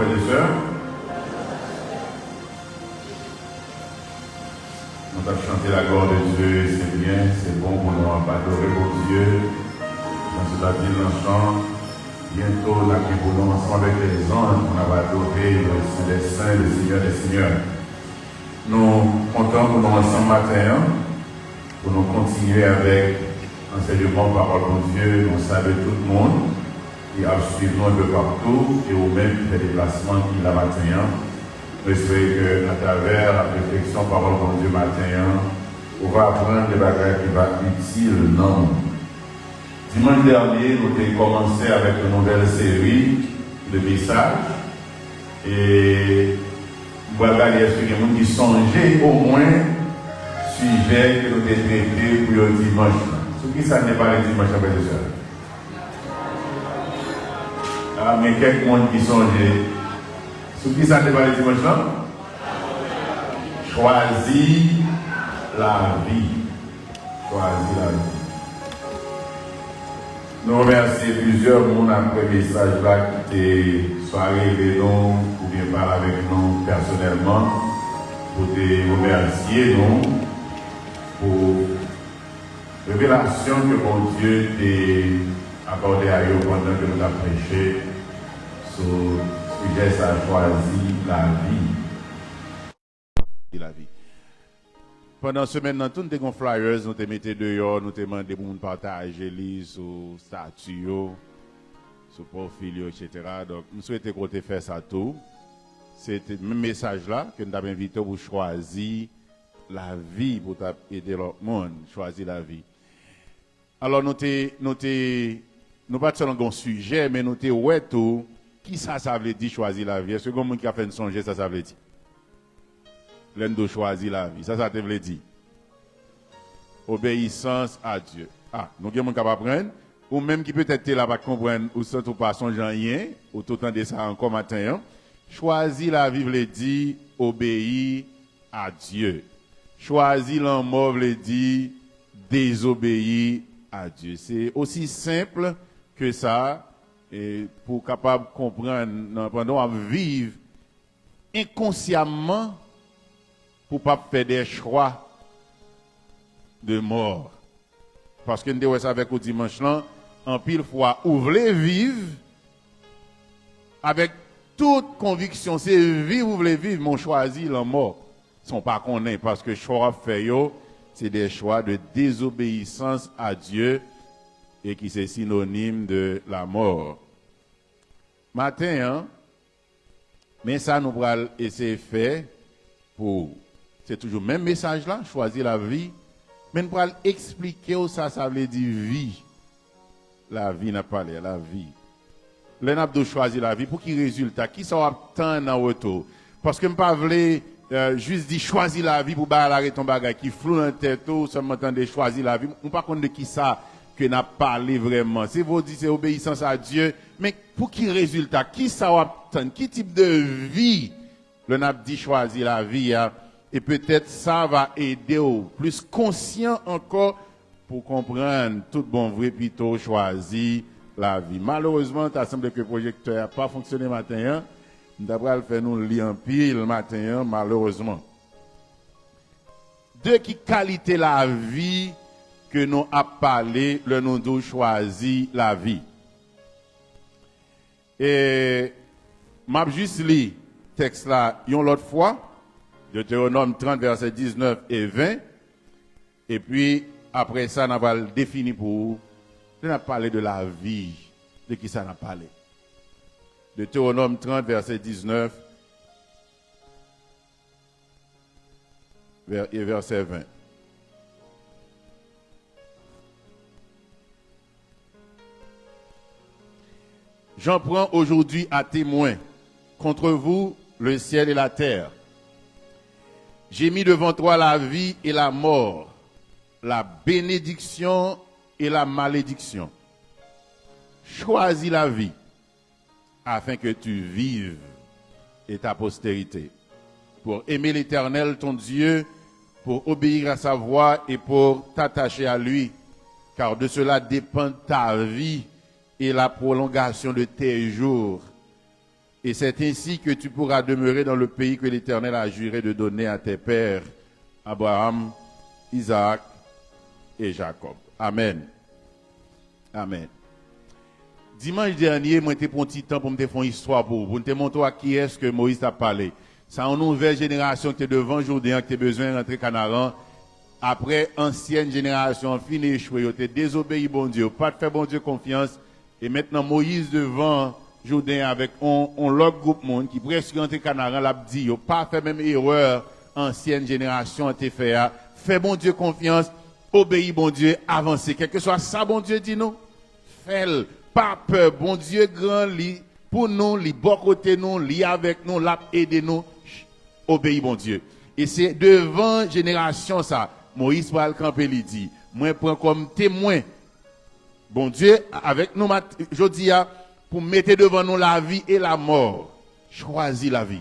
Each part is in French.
frères et sœurs. Nous avons chanté la gloire de Dieu, c'est bien, c'est bon pour nous adorer pour Dieu. Dans cette ville, dans le chant, bientôt, nous avons ensemble avec les anges, on va adorer le Saint des Saints, le Seigneur des Seigneurs. Nous comptons pour nous ensemble matin, pour nous continuer avec enseignement parole de Dieu, nous savons tout le monde, qui a suivi nous un peu partout, et au-même qui fait des placements qui la matin. Nous espérons qu'à travers la réflexion parole de Dieu matin, on va apprendre des bagages qui vont être utiles, non. Dimanche dernier, nous avons commencé avec une nouvelle série de messages. Et nous allons expliquer à nous qui songeaient au moins sujet que nous avons traité pour le dimanche. Ce qui ça n'est pas le dimanche avec les soeurs. Ah, mais quelques monde qui songeait. Ce qui ça n'est pas le dimanche là? Choisis la vie. Choisis la vie. Nous remercions plusieurs personnes après le message là qui étaient soit arrivés nous ou bien parler avec nous personnellement pour te remercier nous pour la révélation que mon Dieu t'a accordée à eux pendant que nous avons prêché sur le sujet ça a choisi la vie. La vie. Pendant ce semaine, nous avons flyers, nous avons mis dehors, nous avons demandé pour nous partager sur statut, sur profil, etc. Donc, nous souhaitons qu'on te fasse ça tout. C'est le même message là que nous avons invité pour choisir la vie, pour aider l'autre monde, choisir la vie. Alors, nous pas seulement un sujet, mais nous avons tout. Qui ça veut dire choisir la vie? Est-ce que quelqu'un qui a fait un songe, ça veut dire? L'un de choisir la vie. Ça te veut dire. Obéissance à Dieu. Ah, nous sommes capables d'apprendre. Ou même qui peut-être là pas comprendre ou sans tout pas songer rien, ou tout temps de ça encore matin. Choisir la vie veut dire obéir à Dieu. Choisir la mort veut dire désobéir à Dieu. C'est aussi simple que ça. Et pour capable de comprendre, pendant qu'on vivre inconsciemment, pour ne pas faire des choix de mort. Parce que nous devons ça avec au dimanche là, en pile fois, vous voulez vivre avec toute conviction, c'est vivre, vous voulez vivre, mais on choisit la mort. Ils ne sont pas connus parce que choix fait, c'est des choix de désobéissance à Dieu et qui c'est synonyme de la mort. Matin, mais ça nous va essayer de faire pour. C'est toujours le même message là, choisir la vie. Mais nous allons expliquer où ça veut dire vie. La vie n'a pas l'air, la vie. Nous avons choisir la vie pour qui résultat, qui ça va attendre en retour. Parce que nous ne pas juste dire choisir la vie pour arrêter ton bagage qui flou dans la tête, seulement de choisir la vie. Nous ne pas compte de qui ça que n'a parlé vraiment. C'est vous dire c'est obéissance à Dieu, mais pour qui résultat, qui ça va attendre, qui type de vie le n'a dit choisir la vie. Et peut-être ça va aider au plus conscient encore pour comprendre tout bon vrai plutôt choisir la vie. Malheureusement, il semble que le projecteur n'a pas fonctionné matin. D'après le fait nous lire en pile matin, malheureusement. De qui qualité la vie que nous a parlé, le nom de choisir la vie. Et m'a juste lu texte là une autre fois. Deutéronome 30, versets 19 et 20. Et puis, après ça, on va le définir pour vous. On a parlé de la vie. De qui ça n'a parlé? Deutéronome 30, verset 19 et verset 20. J'en prends aujourd'hui à témoin contre vous le ciel et la terre. J'ai mis devant toi la vie et la mort, la bénédiction et la malédiction. Choisis la vie afin que tu vives et ta postérité, pour aimer l'Éternel ton Dieu, pour obéir à sa voix et pour t'attacher à lui, car de cela dépend ta vie et la prolongation de tes jours, Et c'est ainsi que tu pourras demeurer dans le pays que l'Éternel a juré de donner à tes pères, Abraham, Isaac et Jacob. Amen. Amen. Dimanche dernier, moi, j'ai pris un petit temps pour me faire une histoire pour vous. Te montrer à qui est-ce que Moïse t'a parlé. C'est une nouvelle génération qui est devant Jourdain, qui a besoin de rentrer Canaan. Après, ancienne génération, fini échoué, tu désobéi bon Dieu, pas de faire bon Dieu confiance. Et maintenant, Moïse devant Jourdain avec un l'autre groupe monde qui presque rentré Canaan, l'a dit, pas fait même erreur, ancienne génération t'es fait. Fais bon Dieu confiance, obéis bon Dieu, avancez. Quel que soit ça, bon Dieu dit nous, fais-le. Pas peur, bon Dieu grand, li pour nous, li bon côté nous, li avec nous, l'a aider nous, obéis bon Dieu. Et c'est devant génération ça, Moïse va le camper, il dit, moi prends comme témoin, bon Dieu, avec nous, je dis, pour mettre devant nous la vie et la mort, choisis la vie.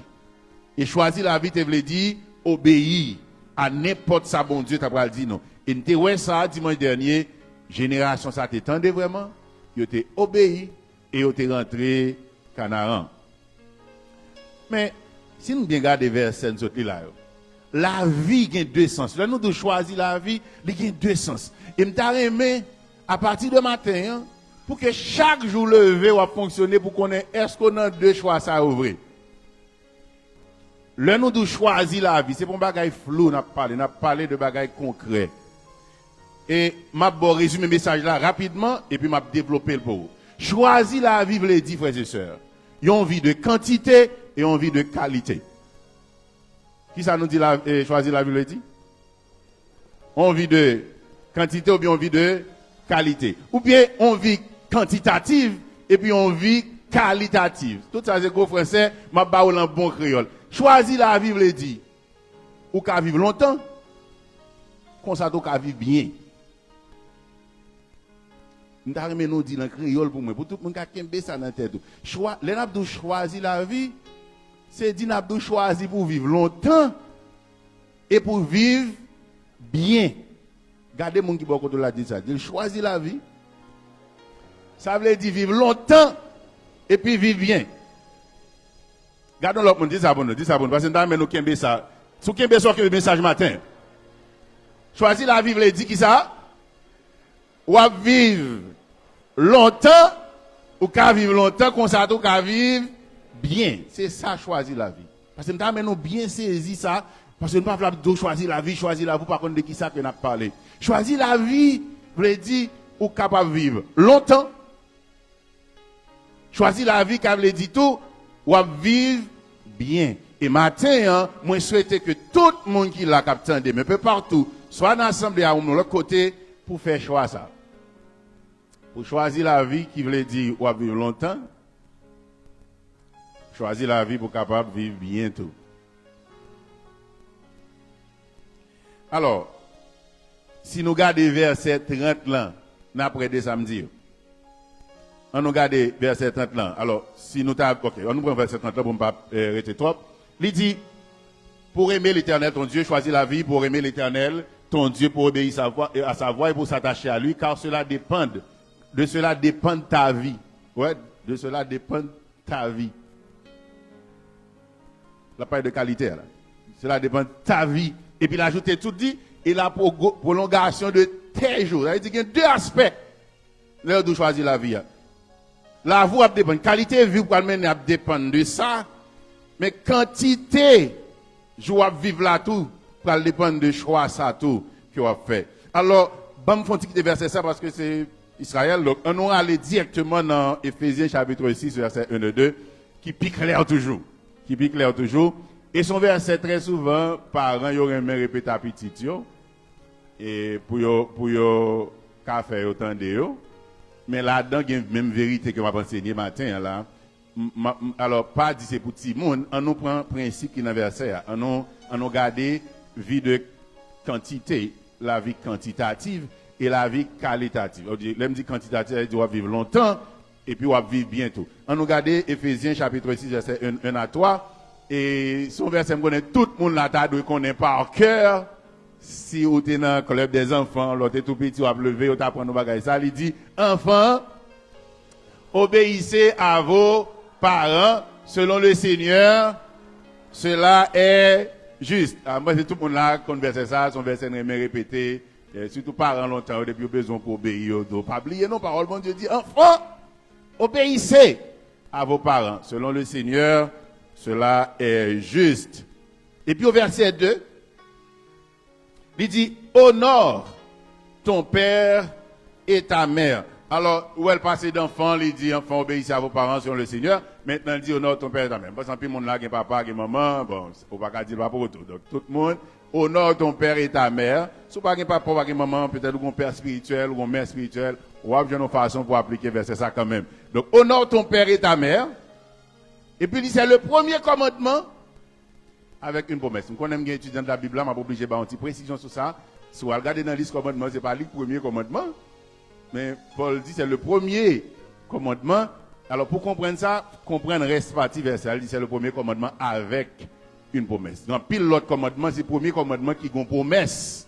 Et choisir la vie, tu veux dire, obéir à n'importe ça, bon Dieu, t'as pas dit non. Et tu ouais ça, dimanche dernier, génération ça t'étendait vraiment. Ils ont obéi et ils ont rentré Canaan. Mais si nous bien regardons versets là, la vie a deux sens. Là, nous devons choisir la vie, il y a deux sens. Et je t'aimé à partir de matin, pour que chaque jour levé va fonctionner pour qu'on ait est-ce qu'on a deux choix à ouvrir. Là, nous devons choisir la vie. C'est pour un bagage flou, on a parlé de bagages concrets. Et je vais résumer le message là rapidement et puis je vais développer le pour vous. Choisir la vie, les dix frères et sœurs. Ils ont envie de quantité et envie de qualité. Qui ça nous dit choisir la vie, les dix? Envie de quantité ou bien envie de qualité. Ou bien envie quantitative et puis envie qualitative. Tout ça c'est gros français, je vais en bon créole. Choisir la vie, les dix. Ou qu'à vivre longtemps, comme ça, ou qu'à vivre bien. Nous dit dans le créole pour moi, pour tout le monde qui a ça dans la tête. Les nabdou choisir la vie, c'est dit nabdou choisir pour vivre longtemps et pour vivre bien. Regardez mon qui beaucoup de la dit ça. Il choisit la vie. Ça veut dire vivre longtemps et puis vivre bien. Regardons l'autre monde, dis ça bon, parce que nous qui ça. Si vous avez un message matin, choisir la vie, veut dire qui ça? Ou à vivre longtemps, ou qu'à vivre longtemps, comme ça, ou qu'à vivre bien. C'est ça, choisir la vie. Parce que nous bien saisi ça, parce que nous ne pouvons pas choisir la vie, par contre de qui ça que nous avons parlé. Choisir la vie, veut dire, ou capable de vivre longtemps. Choisir la vie, ça veut dire tout, ou à vivre bien. Et matin, moi, je souhaite que tout le monde qui l'a capté, mais peu partout, soit dans l'assemblée ou de l'autre côté, pour faire choix ça. Pour choisir la vie qui veut dire ou vivre longtemps, choisir la vie pour capable de vivre bientôt. Alors, si nous regardons verset 30 là, après des samedis, on nous regarde verset 30 là. Alors, si nous t'avons, ok, on nous prend verset 30 là pour ne pas arrêter trop. Il dit, pour aimer l'Éternel, ton Dieu, choisis la vie pour aimer l'Éternel, ton Dieu, pour obéir à sa voix et pour s'attacher à lui, car de cela dépend ta vie. Ouais, de cela dépend ta vie. La part de qualité, là. Cela dépend de ta vie. Et puis, il a ajouté tout dit, et la prolongation de tes jours. Ça veut dire qu'il y a deux aspects. Là, où choisir la vie. La vie dépend. Qualité de vie, pour mener, dépend de ça. Mais quantité, je vais vivre là tout, pour dépendre de choix, ça tout, qu'on a fait. Alors, bon, faut que verset ça parce que c'est Israël. Donc, on va aller directement dans Éphésiens chapitre 6, verset 1 et 2, qui pique l'air toujours. Et son verset très souvent, parents, ils auraient répété à petit, et pour yo, faire autant de yo. Mais là-dedans, il y a même vérité que je vais enseigner matin, là. Alors, pas dit c'est pour tout le monde, on nous prend le principe qui est dans le verset, on nous garde vie de quantité, la vie quantitative et la vie qualitative. L'aime dit quantitative, elle doit vivre longtemps et puis on va vivre bientôt. On nous garde Éphésiens chapitre 6, verset 1 à 3, et son verset, me connaît tout le monde là, doit connaître par cœur. Si vous êtes dans le club des enfants, l'autre est tout petit, vous avez levé, vous apprenez nos bagages. Ça, il dit, enfants, obéissez à vos parents selon le Seigneur, cela est juste. Moi, c'est tout le monde là qui converse ça, son verset n'est répété. Surtout parents longtemps, depuis besoin pour obéir. Donc, pas oublier nos paroles. Bon Dieu dit, enfants, obéissez à vos parents. Selon le Seigneur, cela est juste. Et puis au verset 2, il dit, honore ton père et ta mère. Alors, où elle passe d'enfant, il dit, enfant, obéissez à vos parents selon le Seigneur. Maintenant, il dit, honore ton père et ta mère. Parce que tout le monde là, qui est papa, qui est maman, bon, on va pas dire pas pour tout. Donc, tout le monde, honore ton père et ta mère. Si pas papa, pas maman, peut-être un père spirituel ou une mère spirituelle, ou a une façon pour appliquer verset ça quand même. Donc, honore ton père et ta mère. Et puis, il dit, c'est le premier commandement avec une promesse. Nous connaissons un étudiant de la Bible, je suis obligé de faire une petite précision sur ça. Si vous regardez dans la liste commandement, ce n'est pas le premier commandement. Mais Paul dit c'est le premier commandement. Alors pour comprendre ça, comprendre reste partie verset. Il dit c'est le premier commandement avec une promesse. Dans pile l'autre commandement, c'est le premier commandement qui a une promesse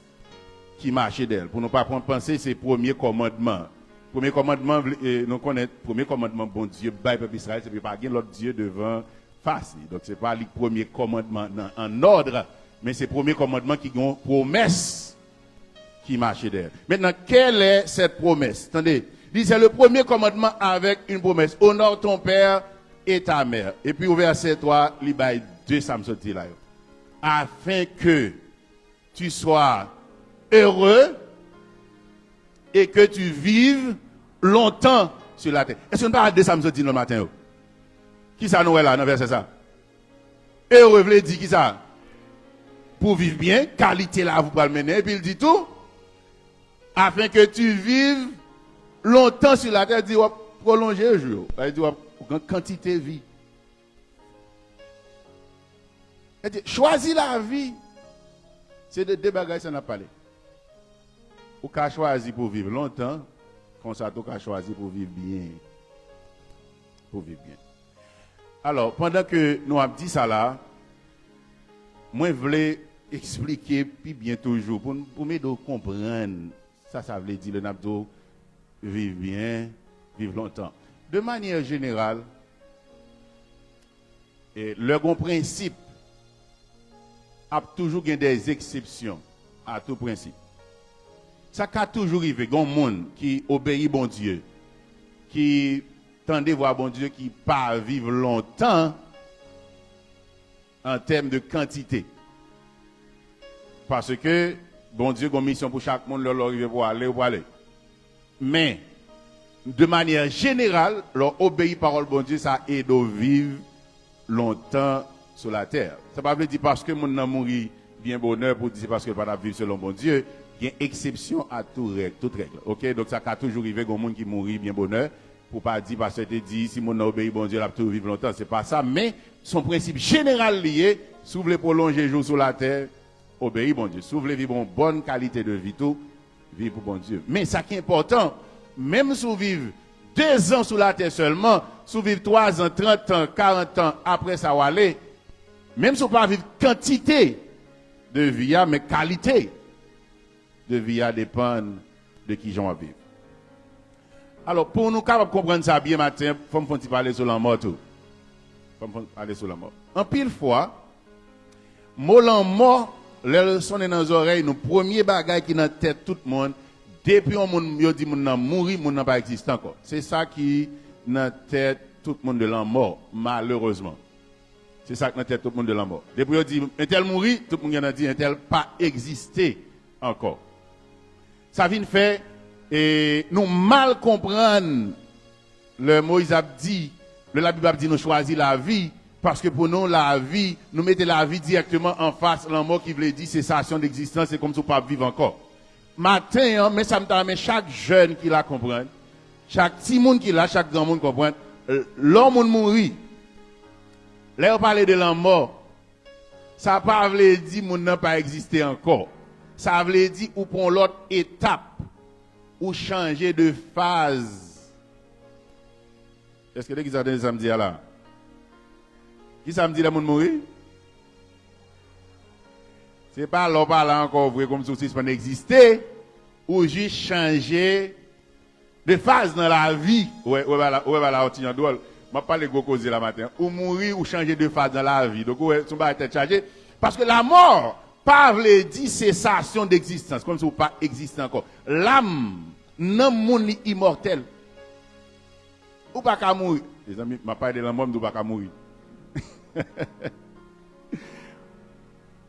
qui marche d'elle. Pour ne pas prendre penser, c'est le premier commandement. Premier commandement, nous connaissons le premier commandement, bon Dieu, by peuple Israël, c'est pas l'autre Dieu devant face. Donc c'est pas le premier commandement en ordre, mais c'est le premier commandement qui a une promesse qui marche d'elle. Maintenant, quelle est cette promesse? Attendez, il dit c'est le premier commandement avec une promesse. Honore ton père et ta mère. Et puis au verset 3, il y a deux samsoti là. Afin que tu sois heureux et que tu vives longtemps sur la terre. Est-ce qu'on parle de samsoti le matin? Qui ça nous est là dans verset ça? Heureux, veut dire qui ça? Pour vivre bien, qualité là, vous pouvez le mener. Et puis il dit tout. Afin que tu vives longtemps sur la terre, il dit, prolonger le jour. Il dit, quantité de vie. Il dit, choisis la vie. C'est de deux bagages qu'on a parlé. Ou qu'à choisir pour vivre longtemps, comme ça, tu as choisi pour vivre bien. Pour vivre bien. Alors, pendant que nous avons dit ça là, moi, je voulais expliquer, puis bien toujours, pour m'aider à comprendre. Ça veut dire le nabdo vivre bien, vivre longtemps. De manière générale, le bon principe a toujours des exceptions à tout principe. Ça a toujours arrivé, il y a un monde qui obéit bon Dieu, qui tend à voir bon Dieu qui pas vivre longtemps en termes de quantité. Parce que bon Dieu a une mission pour chaque monde, leur arriver pour aller ou pour aller. Mais, de manière générale, leur obéir parole bon Dieu, ça aide à vivre longtemps sur la terre. Ça ne veut pas dire parce que mon a mouru bien bonheur pour dire parce que pas vivre selon bon Dieu. Il y a une exception à toute règle. Ok? Donc ça a toujours arrivé qu'il y a des gens qui mourent bien bonheur. Pour pas dire parce que tu dis si mon a obéi bon Dieu, il a tout vivre longtemps. C'est pas ça. Mais son principe général lié, si vous voulez prolonger jour sur la terre, obéir bon Dieu. Si vous voulez vivre une bonne qualité de vie, tout, vivre pour bon Dieu. Mais ça qui est important, même si vous vivez 2 ans sur la terre seulement, si vous vivez 3 ans, 30 ans, 40 ans, après ça va aller, même si vous ne pas vivre quantité de vie, mais qualité de vie dépend de qui j'en vivre. Alors, pour nous capables de comprendre ça bien matin, il faut parler sur la mort tout. Il faut parler sur la mort. En pile fois, mot la mort, les sonne dans les oreilles, nous premier bagage qui dans tête tout le monde, depuis on yo dit moun nan mouri, moun nan pas existé encore. C'est ça qui dans tête tout le monde de la mort, malheureusement. C'est ça qui dans tête tout le monde de la mort. Depuis on dit un tel mouri, tout le monde a dit un tel pas existé encore. Ça vient faire et nous mal comprendre le Moïse a dit, la Bible a dit nous choisir la vie. Parce que pour nous, la vie, nous mettons la vie directement en face. La mort qui veut dire cessation d'existence, c'est comme si on ne peut pas vivre encore. Matin, mais ça me permet chaque jeune qui la comprenne, chaque petit monde qui l'a, chaque grand monde comprenne, l'homme mourit. Là, on parle de la mort. Ça ne veut pas dire que monde n'a pas existé encore. Ça veut dire ou pour l'autre étape, ou changer de phase. Est-ce que vous avez ça me dit là? Qui ça me dit la monde mourir? C'est pas l'on parle encore vrai comme si ça n'existait ou juste changer de phase dans la vie. Ouais, la drôle. m'a pas les gros causer la matin. Ou mourir ou changer de phase dans la vie. Donc, ouais, son va être chargé. Parce que la mort, pas veut dire cessation d'existence, comme si vous pas existez encore. L'âme, non monde immortel. Ou pas qu'à mourir. Les amis, m'a pas de la mort, ou pas qu'à mourir.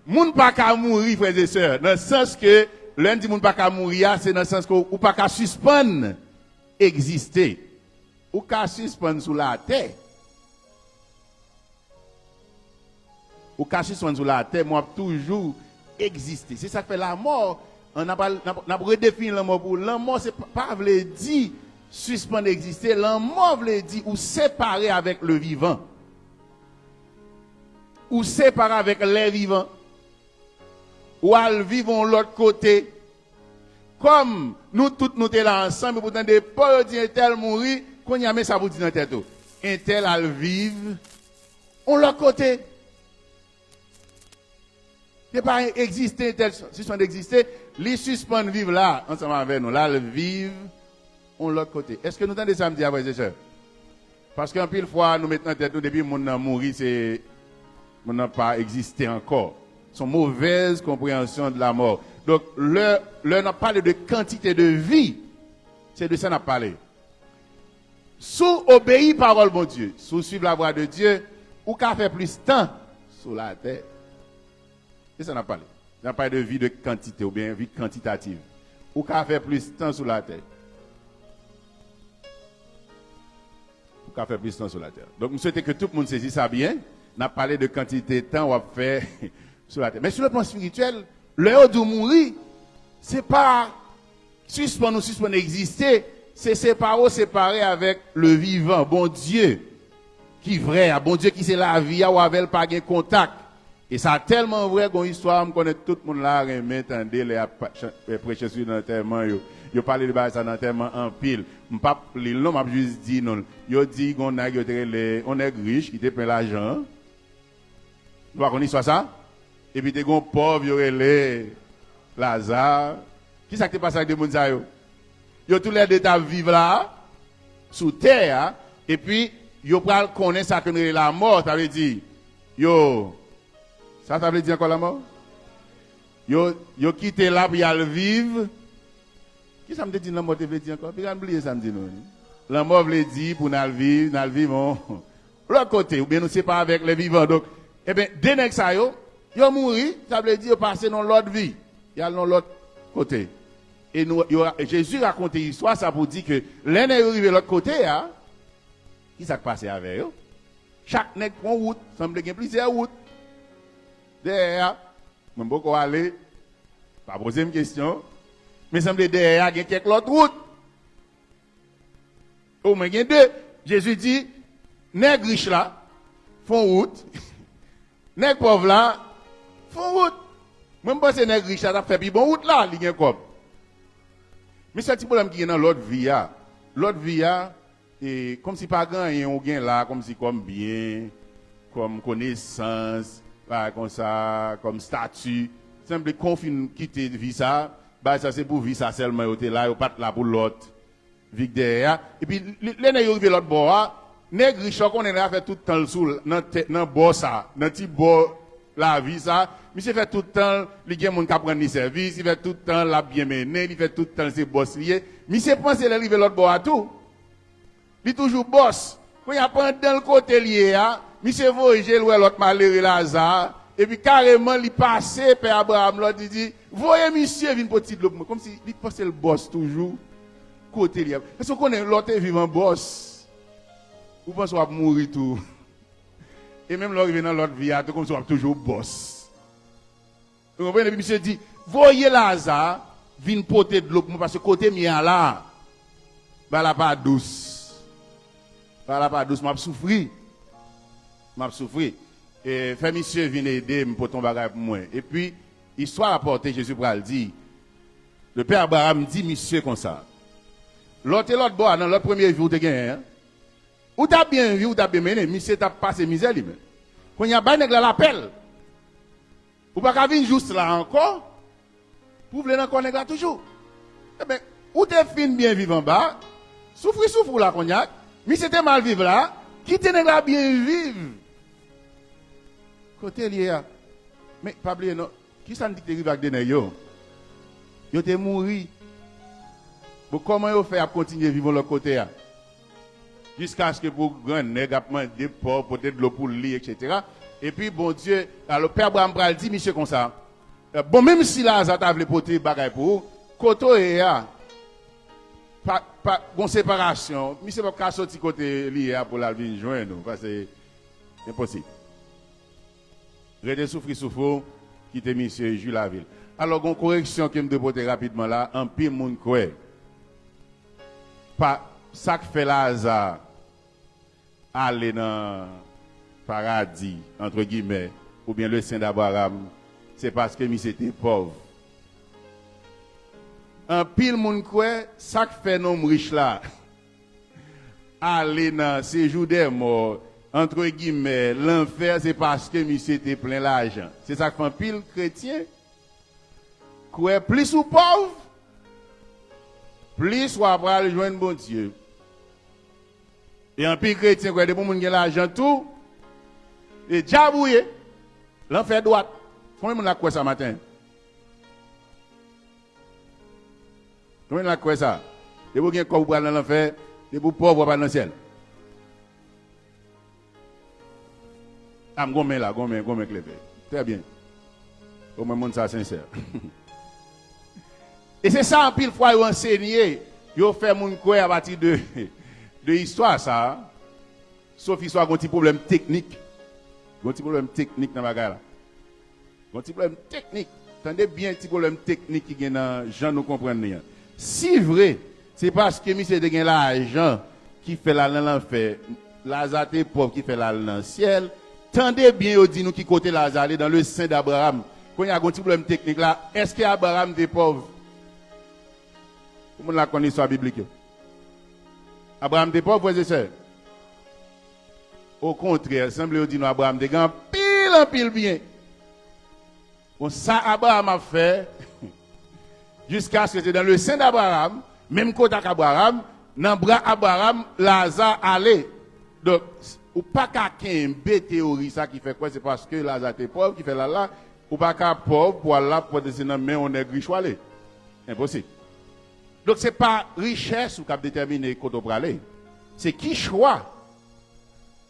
Moun pas qu'à mourir, frères et sœurs. Dans le sens que, lundi, moun pas qu'à mourir, c'est dans le sens que, ou pas qu'à suspendre exister. Ou qu'à suspendre sous la terre. Ou qu'à suspendre sous la terre, moi, toujours exister. C'est ça que fait la mort. On n'a pas redéfini la mort pour la mort, c'est pas veut dire suspendre exister. La mort veut dire ou séparer avec le vivant. Ou séparer avec les vivants. Ou à vivre de l'autre côté. Comme nous tous nous sommes là ensemble, pourtant des pauvres disent tel mourir, qu'on y a mis ça vous dit dans tête. Un tel à vivre, on l'autre côté. Il n'est pas exister, tel suspend d'exister, les suspend vivre là, ensemble avec nous, là, le vivre, on l'autre côté. Est-ce que nous entendons ça me dire, frères et sœurs? Parce qu'en pile fois, nous mettons en tête, depuis mon a mouru, c'est, mon n'a pas existé encore. Son mauvaise compréhension de la mort. Donc, n'a parlé de quantité de vie, c'est de ça qu'on a parlé. Sous obéir parole bon Dieu, sous suivre la voie de Dieu, ou qu'à faire plus de temps sur la terre. C'est ça qu'on a parlé. On a parlé de vie de quantité ou bien vie quantitative. Ou qu'à faire plus de temps sur la terre. Ou qu'à faire plus de temps sur la terre. Donc, je souhaite que tout le monde saisisse ça bien. On a parlé de quantité de temps ou à faire sur la terre. Mais sur le plan spirituel, l'heure de mourir, c'est pas suspendre ou suspendre exister, c'est séparer avec le vivant, bon Dieu, qui est vrai, bon Dieu qui c'est la vie, ou avec pas de contact. Et ça tellement vrai qu'on histoire, me connaît tout le monde là, maintenant, les prêcher sur l'enterrement, yo parlé de ça dans l'enterrement en pile. M'pas le nom m'a juste dit non. Yo dit qu'on a on est riche, qui te paie l'argent. Tu vois qu'on histoire ça? Et puis t'es gon pauvre, yo relé Lazare. Qui ça qui passe avec des monde ça yo? Yo tous les deux ta vivre là sous terre et puis yo pral connaître ça que la mort, ça veut dire yo ça veut dire encore la mort? Yo quitté là pour y aller vivre. Qui ça me dit la mort veut dire encore? Puis oublier ça me dit non. La mort veut dire pour nous vivre l'autre côté ou bien nous c'est pas avec les vivants. Donc eh ben dès que ça yo mouri, ça veut dire passer dans l'autre vie. Il y a dans l'autre côté. Et Jésus raconte l'histoire, ça pour dire que l'un est arrivé de l'autre côté, hein? Qui s'est passé avec eux? Chaque nègre prend route, semble qu'il y a plusieurs routes. Derrière, je ne peux pas aller, pas poser une question, mais semble derrière, il y a quelques autres routes. Au moins, il y a deux. Jésus dit, nègre riche là, font route. Nègre pauvre là, font route. Même pas ces nègres riches là, fait plus bon route là, il y a quoi. Mais c'est un petit problème qui est dans l'autre vie. L'autre vie, et comme si pas grand, on gagne là, comme si comme bien, comme connaissance, comme ça, comme statut. Simple confine quitter vie ça, bah ça c'est pour vie ça seulement, vous là, vous pas là pour l'autre. Vie derrière. Et puis, les nègres arrivent l'autre bord, nègres riches, on est là fait tout le temps sous, dans bord ça, dans petit bord la vie ça. Monsieur fait tout le temps, les gens qui prennent les services, il fait tout le temps la bien mené, il fait tout le temps ses boss liés. Monsieur pense qu'il arrive l'autre bord à tout. Il est toujours boss. Quand il apprend dans le côté lié, monsieur voyage l'autre malheureux Lazare, et puis carrément il passe, Père Abraham, l'autre dit, voyez monsieur, vient petit développement, comme si il pense le boss toujours, côté lié. Est-ce qu'on connaît l'autre vivant boss? Vous pensez qu'on va mourir tout? Et même l'arrivée dans l'autre vie, comme ça, toujours boss. Vous comprenez? Et puis, monsieur dit, voyez Lazare, vin porter de l'eau, parce que côté mien là, bah la pas douce. Bah la pas douce, m'a souffri. Et fait monsieur vient aider, pour ton bagage pour moi. Et puis, histoire apportée, Jésus pral dit, le Père Abraham dit, monsieur comme ça. L'autre bois, dans l'autre premier jour de gain, ou t'as bien vu, ou t'as bien mené, monsieur t'a passé misère lui-même. Quand il y a un nègre l'appel, ou pas qu'à venir juste là encore, pour venir encore nègre toujours. Eh bien, ou t'es fin bien vivre en bas, souffre la cognac, mais c'était mal vivre là, Qui te nèg la bien vivre? Côté lié. Mais pas oublier non. Qui ça dit que arrive avec des nèg yo? Yo te mouri. Bon, comment yo fait à continuer vivre le côté là? Jusqu'à ce que pour grand nèg a demandé pour peut-être de l'eau pour lui, etc. Et puis bon Dieu, alors Père Abraham pral dit monsieur comme ça. Bon même si Lazare t'a voulu porter bagay pour koto et ya pas bon séparation, monsieur pas sortir côté lié pour la venir joindre parce que c'est impossible. Rete souffrir quitter monsieur Jules la ville. Alors une correction que me déporter rapidement là, en pile monde croit. Pas ça que fait Lazare aller dans paradis entre guillemets ou bien le sein d'Abraham, c'est parce que monsieur était pauvre. Un pile monde croit ça que fait nos riches là aller dans séjour des morts entre guillemets l'enfer, c'est parce que monsieur était plein l'argent. C'est ça que fait un pile chrétien croit plus ou pauvre plus ou après le joindre bon Dieu. Et un pile chrétien croit des bon monde qui a l'argent tout et diabouillé l'enfer droite. Combien de monde a quoi ça matin? Combien de monde a quoi ça? De vous qui quoi dans l'enfer, de vous pauvres pas dans le ciel. Ah, gomme là, gomme clé. Très bien. Au moins monde ça sincère. Et c'est ça en pile fois vous enseigner, vous fait mon quoi à partir de histoire ça. Sauf histoire un petit problème technique. Un petit problème technique dans la bagarre. Un petit problème technique. Attendez bien un petit problème technique qui est dans gens nous comprendre. Si vrai, c'est parce que monsieur de gain l'argent qui fait la dans l'enfer, Lazare est pauvre qui fait la dans le ciel. Tendez bien au dit nous qui côté Lazare dans le sein d'Abraham. Quand il y a un petit problème technique là, est-ce que Abraham était pauvre? Comment la connaît l'histoire biblique? Abraham était pauvre, frères et sœurs? Au contraire, semble dire nous Abraham était grand pile bien. Bon, ça Abraham a fait jusqu'à ce que c'était dans le sein d'Abraham, même côté d'Abraham, dans le bras d'Abraham, Lazare allait. Donc, ou pas qu'un bête théorie ça qui fait quoi? C'est parce que Lazare était pauvre qui fait là, ou pas qu'un pauvre pour là pour descendre mais on est riche ou aller. Impossible. Donc c'est pas richesse ou qui détermine quand on peut aller. C'est qui choix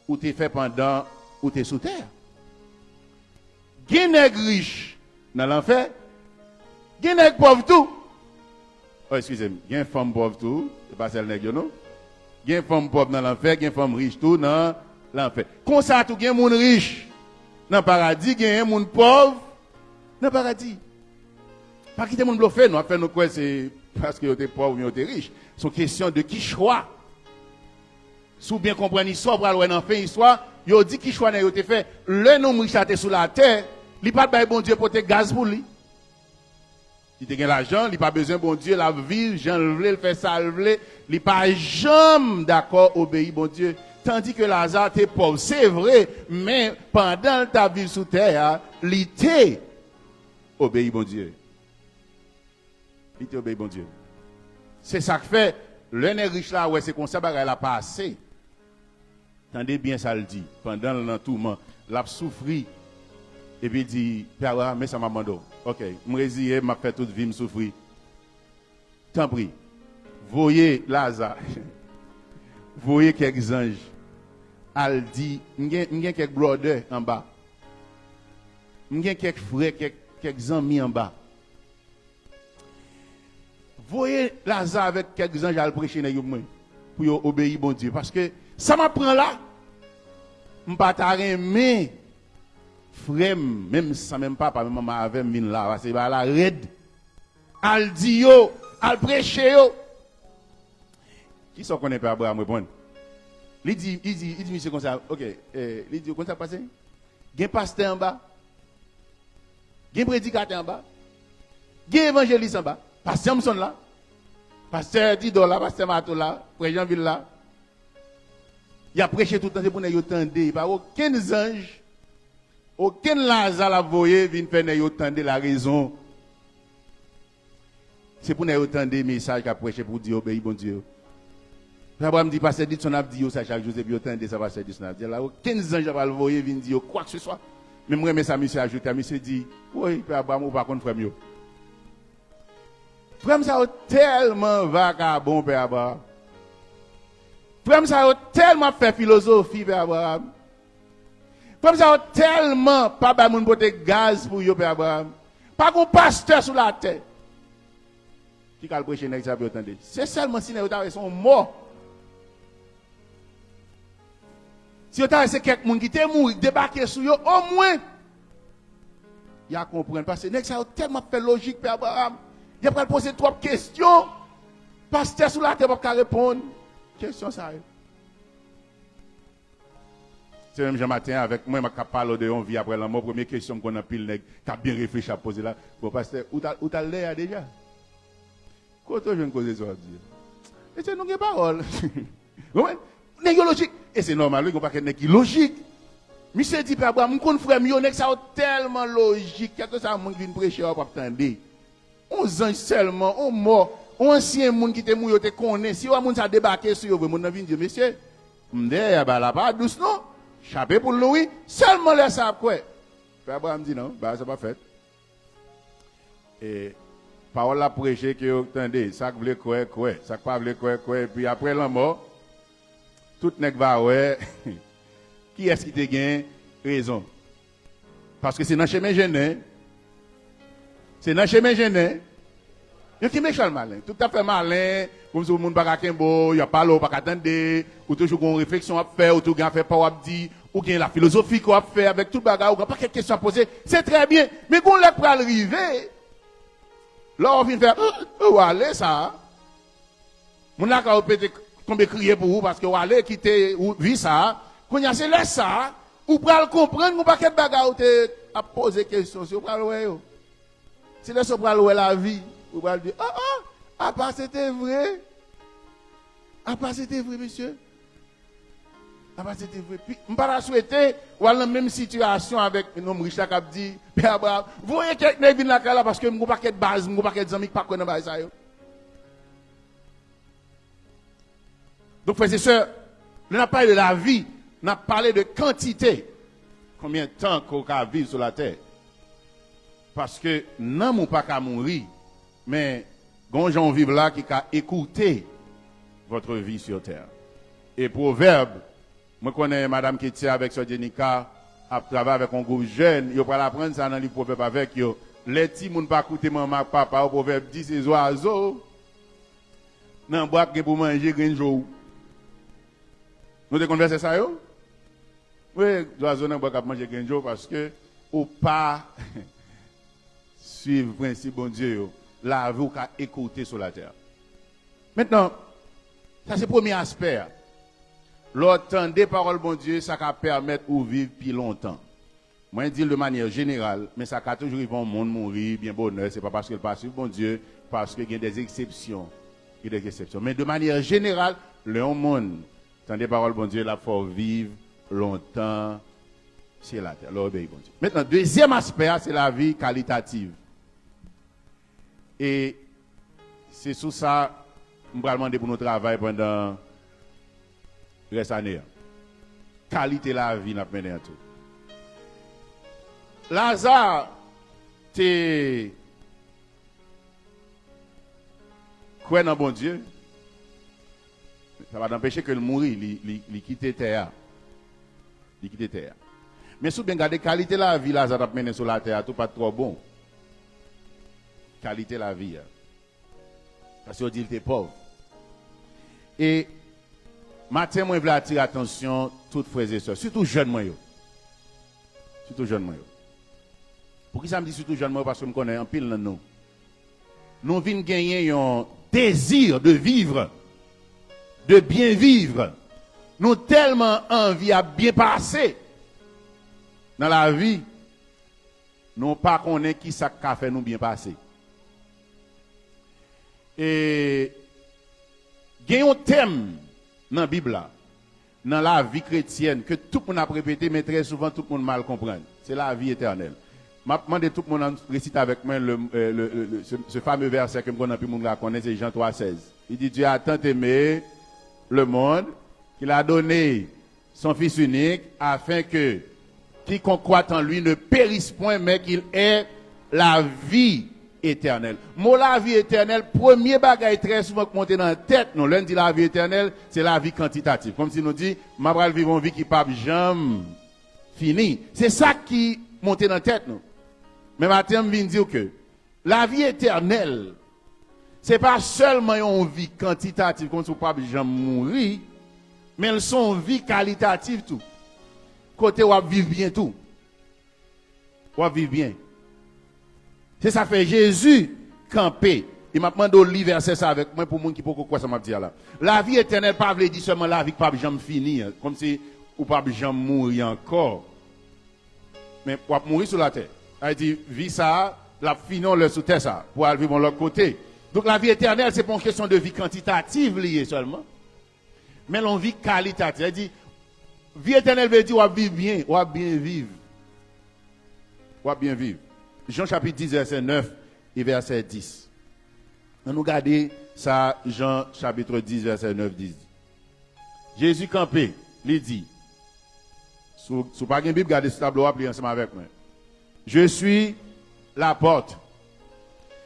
ou t'es fait pendant ou t'es sous terre. Gen riche dans l'enfer, gen pauvre tout. Oh excusez-moi, gen femme pauvre tout, c'est pas celle nèg non. Gen femme pauvre dans l'enfer, gen femme riche tout dans l'enfer. Comme ça tout gen monde riche dans le paradis, gen monde pauvre dans le paradis. Pas quitter monde bluffé, nous faire nous quoi c'est parce que vous êtes pauvre ou vous êtes riche. C'est une question de qui choix. Si vous bien comprenez l'histoire, pour aller dans fin histoire, vous dit qui choix n'a été fait. Le homme riche était sous la terre, il n'a pas de bon Dieu pour te gaz pour lui. Il a l'argent, il n'a pas besoin de bon Dieu, la vie, Jean le voulait, il fait ça, il voulait, il n'a pas jamais d'accord obéir bon Dieu. Tandis que Lazare était pauvre, c'est vrai, mais pendant ta vie sous terre, il était obéi bon Dieu. Il était obéi bon Dieu. C'est ça que fait, le nez riche là, ouais, c'est comme ça, il a pas assez. Tendez bien ça le dit, pendant l'entourement, l'a souffri. Et puis il dit, Père, mais ça m'a demandé. Ok, je résilier, je fait toute vie, je souffrir. Tant pis. Voyez Lazare. Voyez quelques anges. Elle dit, il y a quelques brothers en bas. Il y a quelques frères, quelques amis en bas. Voyez Lazare avec quelques anges à le prêcher pour obéir bon Dieu. Parce que ça m'apprend là. Je ne pas t'aimer. Frère, même sans même papa, même maman avec mine là, c'est la raide. Al dit yo, al prêche yo. Qui sont connaît pas Abraham répondre? Il dit monsieur comme ça, ok, il dit comment ça passe? Gen pasteur en bas. Gen prédicateur en bas. Gen évangéliste en bas. Pasteur Samson là. Pasteur Dido là, pasteur Mato là, président ville là. Il a prêché tout le temps, c'est pour nous entendre. Il n'y a pas aucun ange. Aucun Lazare la voyé vient faire nous entendre la raison. C'est pour nous entendre des messages qu'a prêché pour dire obéir bon Dieu. Abraham dit, pasteur dit, son a dit, ça chaque jour, et puis autant de ça, pasteur dit, son a dit, là, 15 ans, je vais le voir, il vient dire, quoi que ce soit. Même moi, mais ça, monsieur a ajouté, monsieur dit, oui, Père Abraham, ou pas contre frère mieux. Frère, ça a tellement vagabond, Père Abraham. Frère, ça a tellement fait philosophie, Père Abraham. Frère, ça a tellement pas de monde pour te gaz pour yo, Père Abraham. Pas qu'on pasteur sur la terre. Qui a le prêché, c'est seulement si nous sont morts. Si vous avez quelqu'un qui est mort, débarqué sur eux, au moins, il y a comprendre. Parce que ça a tellement fait logique, Père Abraham. Il a poser 3 questions. Pasteur sur la terre ne peut pas répondre. Question ça. C'est même Jean-Matin avec moi, je parle de on vit après la mort. Première question qu'on a pile, qui a bien réfléchi à poser là. Bon, pasteur, où t'as l'air déjà? Quand je viens de causer ça, et c'est nous qui parole. C'est logique. Et c'est normal, il n'y a pas de logique. Monsieur dit, Père Abraham, mon frère, ça a tellement logique. Quelque chose qui vient prêcher, on va pas attendre. On anges seulement, on mort. On ancien monde qui était mort, te connaît. Si on a débarqué sur vous, on a dit, monsieur, m'dé, bah pas douce non. Chapé pour Louis, seulement les savent quoi. Père Abraham dit non, bah ça pas fait. Et parole la prêcher que vous entendez, ça veut quoi, ça pas veut quoi, puis après la mort, tout nèg va ouais. Qui est-ce qui te gagne raison? Parce que c'est dans chemin gêné. C'est dans chemin gêné. Il y a méchant malin, tout à fait malin, comme si le monde pas il y a pas l'eau, pas attendre, ou toujours une réflexion à faire, ou tout gain fait pas à dire, ou bien la philosophie qu'on a fait avec tout le bagage, ou pas quelque question à poser, c'est très bien. Mais quand on l'a pour arriver, là on vient faire, où aller ça? Mon là quand on peut tomber crier pour vous parce que vous allez quitter ou vivre ça, quand il y a c'est là ça, ou pour le comprendre, ou pas quelque bagage à poser question, si vous prenez le c'est là pour la vie. Vous allez dire, ah, pas c'était vrai. Ah, pas c'était vrai, monsieur. Ah, pas c'était vrai. Puis, je ne vais pas souhaiter, ou dans la même situation avec un homme riche qui a dit, Père Abraham, vous voyez quelqu'un qui vient là parce que je n'ai pas de base, je n'ai pas de amis qui ne connaissent pas ça. Donc, frères et sœurs, on n'a pas parlé de la vie, on a parlé de quantité. Combien de temps qu'on va vivre sur la terre? Parce que non, on pas qu'à mourir. Mais, quand gens vivent là qui a écouté votre vie sur terre. Et proverbe, moi connais madame qui tient avec ce Jenica, a travaillé avec un groupe jeune, il va apprendre ça dans les proverbes avec yo. Les petits moun pas écouter maman papa au proverbe 10 ces oiseaux. Nan bois que pour manger grain jour. Nous te converser ça yo? Oui, oiseaux nan bois pour manger grain jour parce que ou pas suivre le principe bon Dieu yo. La vie qu'a écouter sur la terre. Maintenant, ça c'est le premier aspect. L'entendre des paroles bon Dieu, ça va permettre de vivre plus longtemps. Moi, je dis de manière générale, mais ça va toujours vivre un monde mourir, bien bonheur. Ce n'est pas parce qu'il passe bon Dieu, parce qu'il y a des exceptions. Il y a des exceptions. Mais de manière générale, le monde, entendre des paroles bon Dieu, il faut vivre longtemps sur la terre. L'obéir bon Dieu. Maintenant, deuxième aspect, c'est la vie qualitative. Et c'est sur ça que je vais demander pour nous travailler pendant le reste de l'année. Qualité de la vie, nous avons mené à tout. Lazare, tu crois dans bon Dieu. Ça va t'empêcher que le mourir, il quitte terre. Il quitte terre. Mais si vous regardez la qualité de la vie, Lazare a mené sur la terre, tout pas trop bon. Qualité de la vie. Parce qu'on dit qu'il était pauvre. Et matin, moi, je veux attirer l'attention, toutes frères et sœurs, surtout jeunes moi. Surtout jeunes moi. Pour qui ça me dit surtout jeunes moi? Parce que je me connais en pile dans nous. Nous venons gagner un désir de vivre, de bien vivre. Nous tellement envie à bien passer dans la vie, nous pas connaît qui ça fait nous bien passer. Et il y a un thème dans la Bible, dans la vie chrétienne, que tout le monde a répété, mais très souvent tout le monde mal comprend. C'est la vie éternelle. Je demande tout le monde à réciter avec moi ce fameux verset que je connais, c'est Jean 3,16. Il dit, Dieu a tant aimé le monde, qu'il a donné son Fils unique, afin que quiconque croit en lui ne périsse point, mais qu'il ait la vie éternelle. Mot la vie éternelle, premier bagage très souvent monté dans la tête, nous, l'un dit la vie éternelle, c'est la vie quantitative. Comme si nous dit, ma pral vivre une vie qui pas jamais fini. C'est ça qui monte dans la tête, nous. Mais maintenant, je viens dire que la vie éternelle, c'est pas seulement une vie quantitative, comme si vous pas jamais mourir, mais elles sont vie qualitative tout. Côté où on vit bien tout. On vit bien. C'est ça fait Jésus camper. Il m'a demandé de lire verset ça avec moi pour monde qui peut quoi ça m'a dit là. La vie éternelle pas veut dire seulement la vie qui pas jamais finir, comme si ou pas jamais mourir encore. Mais pour mourir sur la terre. Il dit vie ça, la finir le sous terre ça pour aller vivre de l'autre côté. Donc la vie éternelle c'est pas une question de vie quantitative liée seulement. Mais l'on vie qualitative. Il dit vie éternelle veut dire on va vivre bien, on va bien vivre. On va bien vivre. Jean chapitre 10, verset 9 et verset 10. On nous regarde ça, Jean chapitre 10, verset 9, 10. Jésus campé, il dit, sous pas une Bible, regardez ce tableau, appelez ensemble avec moi. Je suis la porte.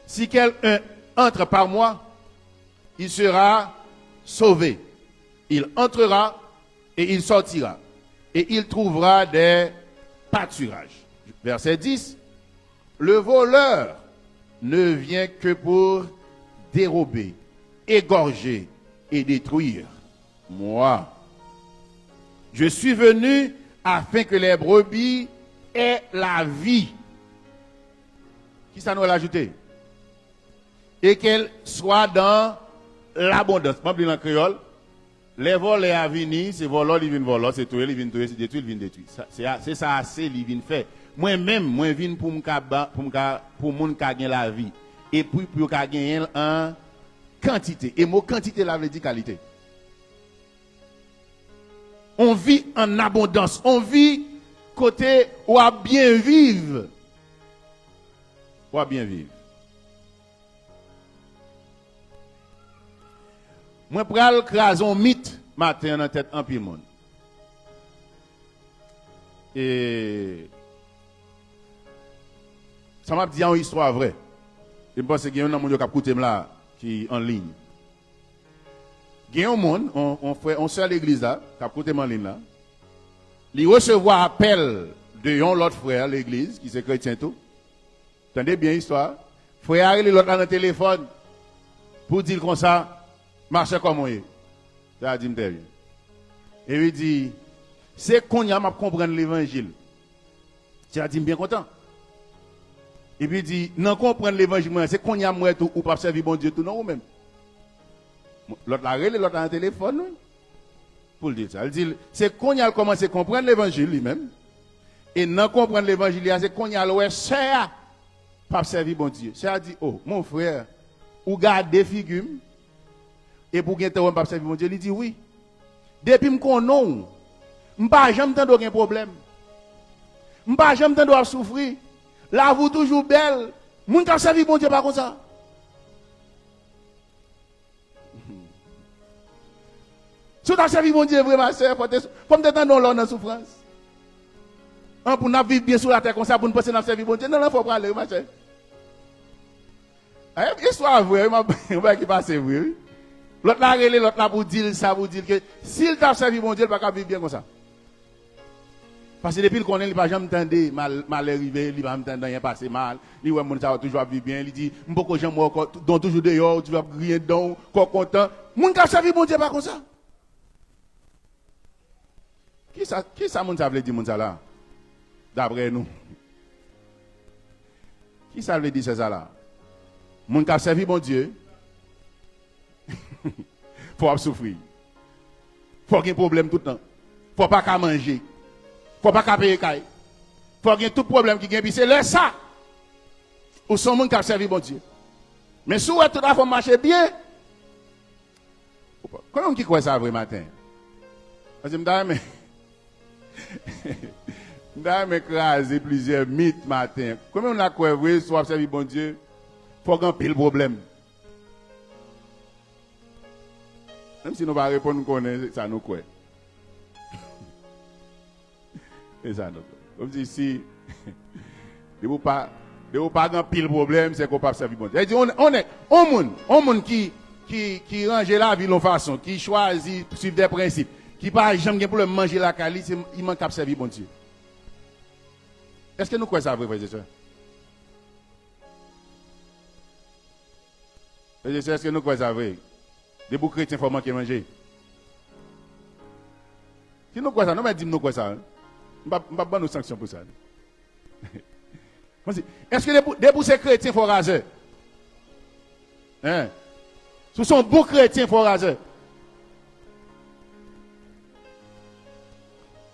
Si quelqu'un entre par moi, il sera sauvé. Il entrera et il sortira. Et il trouvera des pâturages. Verset 10. Le voleur ne vient que pour dérober, égorger et détruire. Moi, je suis venu afin que les brebis aient la vie. Qui ça nous a ajouté? Et qu'elles soient dans l'abondance. Pas en créole. Les voleurs à venir, c'est voleurs, ils viennent voler, c'est tout, ils viennent tuer, c'est détruire, ils viennent détruire. C'est ça assez, ils viennent faire. Moi-même, moi, je viens pour moun ka gagner la vie. Et puis, pour gagner en quantité. Et mot quantité, là, veut dire qualité. On vit en abondance. On vit côté où à bien vivre. Où à bien vivre. Moi, pral craser un mythe matin dans tête en pile monde. Et ça m'a dit une histoire vraie. Je pense qu'il y a un monde qui a écouté là qui est en ligne. Il y a un monde, on sert l'église là, qui a écouté en ligne là. Il recevoir appel de l'autre frère l'église qui est chrétien tout. Attendez bien l'histoire. Frère a l'autre dans le téléphone pour dire comme ça, marche comme moi. Ça a dit m'térieux. Et il dit c'est qu'on y a m'a comprendre l'évangile. Ça a dit bien content. Et puis il dit, non, comprendre l'évangile, c'est qu'on y a moins tout, ou pas servir bon Dieu tout, non, ou même. L'autre l'a relé, l'autre a un téléphone, pour le dire ça. Il dit, c'est qu'on y a commencé à comprendre l'évangile lui-même. Et non comprendre l'évangile, c'est qu'on y a le c'est pas servir bon Dieu. Ça a dit, oh, mon frère, ou garde des figures, et pour gagner temps, pas servir bon Dieu, il dit oui. Depuis que je non, je ne pas jamais t'en aucun problème. Je ne pas jamais t'en souffrir. La vous toujours belle. Moun ka servi bon Dieu pas comme ça. Si tu as servi bon Dieu vraiment, c'est comme tu es dans la souffrance. Pour nous vivre bien sur la terre comme ça, pour nous passer dans servir bon Dieu. Non, il faut pas aller, ma chère. Histoire vraie, on va qui passe vrai. L'autre là, l'autre là pour dire ça, pour dire que s'il t'a servi bon Dieu, il ne va pas vivre bien comme ça. Parce que depuis qu'on est, il ne va jamais entendre mal arriver, il ne va jamais entendre rien passer mal. Il va toujours vivre bien. Il dit, je ne peux jamais donc toujours dehors, tu vas rien dedans, content. Mon gars, ça vit bon Dieu pas comme ça. Qui ça, mon ça veut dire, mon ça là? D'après nous. Qui ça veut dire, c'est ça là? Mon gars, servi bon Dieu. Faut souffrir. Faut qu'il y ait problème tout le temps. Faut pas qu'à manger. Faut pas qu'à payer caille. Faut qu'il y ait tout problème qui gagne. Puis c'est là ça. Ou son monde qui a servi bon Dieu. Mais si vous tout à fait marcher bien. Comment qui croit ça vrai matin? Parce que je vais écraser plusieurs mythes matin. Comment on a croit vrai si vous avez servi bon Dieu? Faut qu'il y ait le problème. Même si nous ne pas répondre, nous connaissons ça, nous quoi. Et ça, nous. Comme si, de vous pas grand pile problème, c'est qu'on ne peut pas servir bon Dieu. On est un monde qui range la vie de façon, qui choisit de suivre des principes, qui pas jamais pour manger la qualité, il manque à servir bon Dieu. Est-ce que nous croyons ça vrai, frères et sœurs? Est-ce que nous croyons ça vrai? Des boucs chrétiens, il faut manquer manger. Si nous croyons ça, nous ne disons pas ça. Nous ne pas nous sanctions pour ça. Est-ce que des boucs chrétiens, il faut raser? Hein? Ce sont bons chrétiens, il faut raser.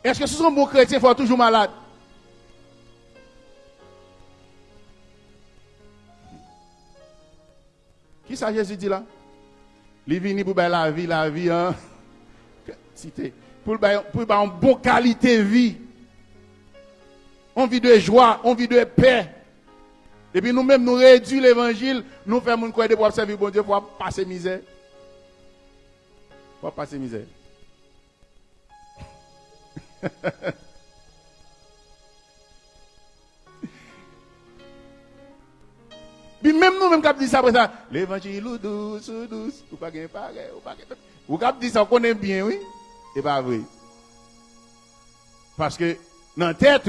Est-ce que ce sont bons chrétiens, il faut toujours malade? Qui ça Jésus dit là? Il vient pour la vie, hein? Cité. Pour une bonne qualité de vie. On vit de joie, on vit de paix. Et puis nous-mêmes, nous réduisons l'évangile, nous faisons une croix de pour servir bon Dieu, pour passer misère. Pour passer misère. Puis même nous, même quand dit ça après ça, l'évangile ou douce, ou pas gain pareil, ou pas gain. Ou quand dit ça, on connaît bien, oui, c'est pas vrai. Parce que dans la tête,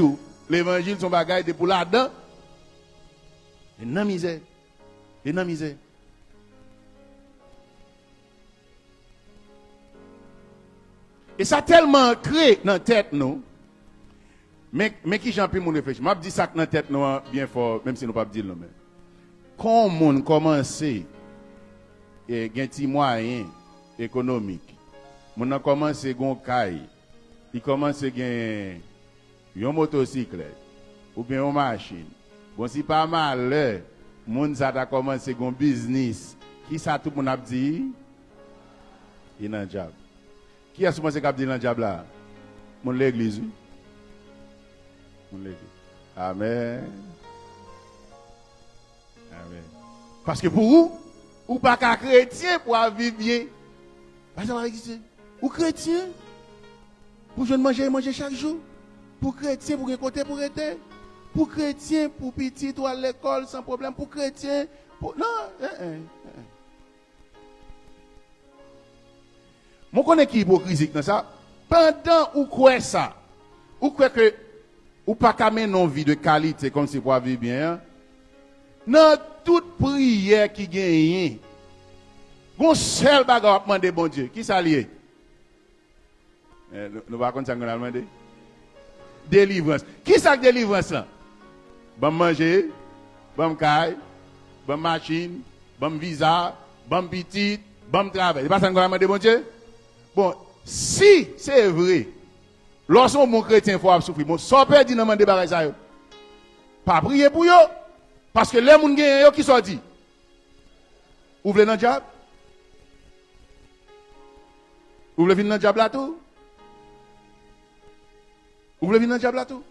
l'évangile, son bagage, c'est pour là-dedans. Et non misère. Et non misère. Et ça a tellement ancré dans la tête, nous. Mais qui j'en peux mon réfléchir? Je dis ça dans la tête, nous, bien fort, même si nous ne pouvons pas dire le même. Quand on commence à gagner des moyens économiques, on a commencé à gagner caille, il commence à gagner une motocyclette ou bien une machine. Bon, si pas mal, moun ça a commencé à gagner un business. Qui ça tout le monde a dit? Il est dans le job. Qui a commencé à dire dans le job là? Mon l'église. Mon l'église. Amen. Amen. Parce que pour vous, ou pas qu'un chrétien pour vivre bien. Pas ça va exister. Ou chrétien, pour je manger chaque jour. Pour chrétien, pour un côté pour être. Pour chrétien, pour petit, ou à l'école sans problème. Pour chrétien, pour. Non, Moi, je connais qui est hypocrisie dans ça. Pendant ou quoi ça, ou quoi que, ou pas qu'à mener une vie de qualité comme si pour vivre bien. Dans toute prière qui gagne, un seul bagage à demander bon Dieu. Qui ça lié? Nous va continuer à demander. Délivrance. Qui ça délivrance là? Bon manger, bon caille, bon machine, bon visa, bon petit, bon travail. C'est pas ça qu'on va demander bon Dieu? Bon, si c'est vrai, lorsqu'on mon chrétien faut souffrir, mon sans père dit dans demander bagage ça yo. Pas prier pour yo. Parce que les gens gagnent, qui sont dit? Vous voulez dans le diable? Vous voulez venir dans le diable là tout? Vous voulez venir dans le diable là tout?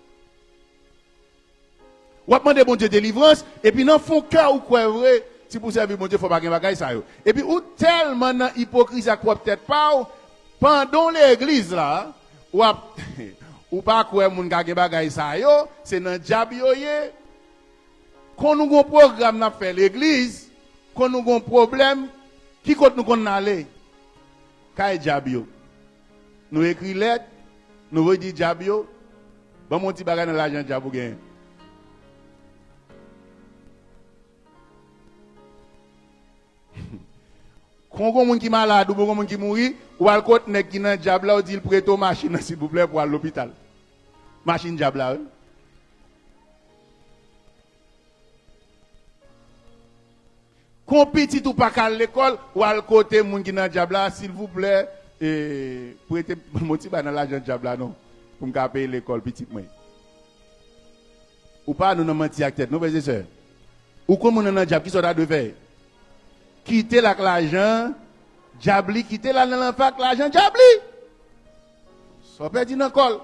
Vous demandez bon Dieu délivrance, et puis dans le fond cœur ou quoi vrai, si vous servir bon Dieu, il faut pas gagner bagage ça yo. Et puis ou tellement dans hypocrisie à quoi peut-être pas, pendant l'église là, ou pas quoi moun gagner bagage ça yo, c'est dans le diable yo yé. Quand nous avons un programme dans fait l'église, quand nous avons un problème, qui compte nous qu'on aller? Kay Diabio. Nous écrit lettre, nous redit Diabio. Bon mon petit bagage dans l'argent Diabio gagne. Quand on monde qui malade ou on monde qui mourit, ou al côté nèg qui dans Diablo là, ou dit prête machine s'il vous plaît pour aller à l'hôpital. Machine Diablo là. Quand petit ou pas qu'à l'école, ou à côté, moun qui dans diable là, s'il vous plaît, prêtez mon petit dans l'argent diable là, non, pour me payer l'école, petit moi. Ou pas, nous nous mentir avec tête, nous, frères et sœurs. Ou comme on est dans diable, qui sont là de faire? Quitter l'argent, diable, quitter là dans l'enfant, l'argent diable. Ça peut dire dans l'école.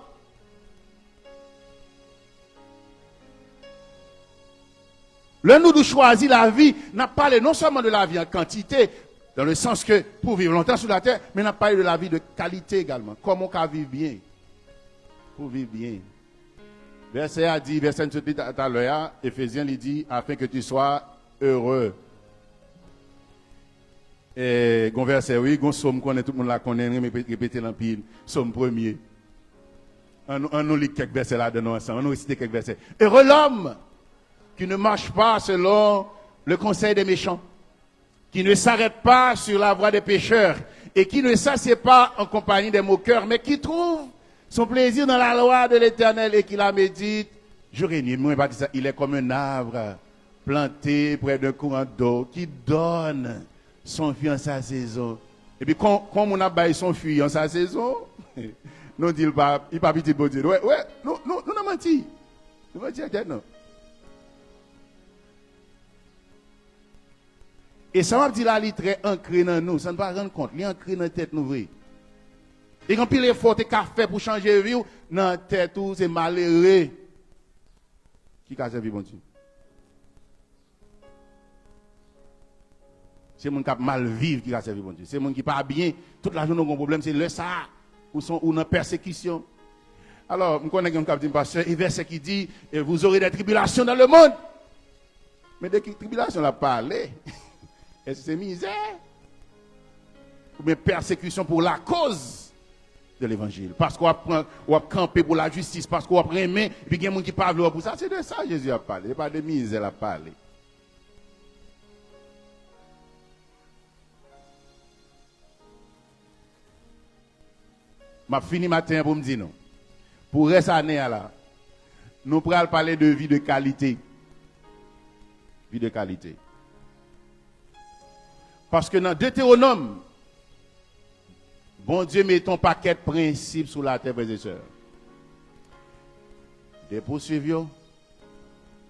Le nous de choisir la vie, n'a parlé non seulement de la vie en quantité, Dans le sens que pour vivre longtemps sur la terre, mais on a parlé de la vie de qualité également. Comment on peut vivre bien? Pour vivre bien. Verset a dit, verset tout à l'heure, Éphésiens lui dit, afin que tu sois heureux. Et gon verset, oui, gon somme connaît, tout le monde la connaît, répéter l'empile, somme premier. On nous lit quelques versets là-dedans ensemble, on nous récite quelques versets. Heureux l'homme qui ne marche pas selon le conseil des méchants, qui ne s'arrête pas sur la voie des pécheurs, et qui ne s'assied pas en compagnie des moqueurs, mais qui trouve son plaisir dans la loi de l'Éternel et qui la médite jour et nuit. Moi, pas dit ça. Il est comme un arbre planté près d'un courant d'eau qui donne son fruit en sa saison. Et puis, quand on a baillé son fruit en sa saison, non, il pas petit bon Dieu. Ouais, nous avons menti. Nous avons menti, non. Et ça m'a dit là, il est très ancré dans nous. Ça ne va pas rendre compte. Il est ancré dans la tête nous. Et quand il est fort, il a fait pour changer la vie, dans la tête, c'est malheureux. Qui a servi, bon Dieu? C'est mon qui a mal vivre qui a servi, bon Dieu. C'est mon qui pas bien. Toute la journée, on a un problème, c'est le ça. Ou dans persécution. Alors, je connais quelqu'un qui dit, pasteur, et verset qui dit, vous aurez des tribulations dans le monde. Mais des tribulations, là, parler. Est-ce que c'est misère? Ou bien persécution pour la cause de l'évangile. Parce qu'on va camper pour la justice, parce qu'on va aimer, et puis il y a des gens qui parlent pour ça. C'est de ça que Jésus a parlé. Il n'y a pas de misère à parler. Je finis matin pour me dire non. Pour cette année là, nous pourrons parler de vie de qualité. Vie de qualité. Parce que dans Deutéronome, bon Dieu met ton paquet de principes sur la terre, frères et sœurs. Des poursuivants,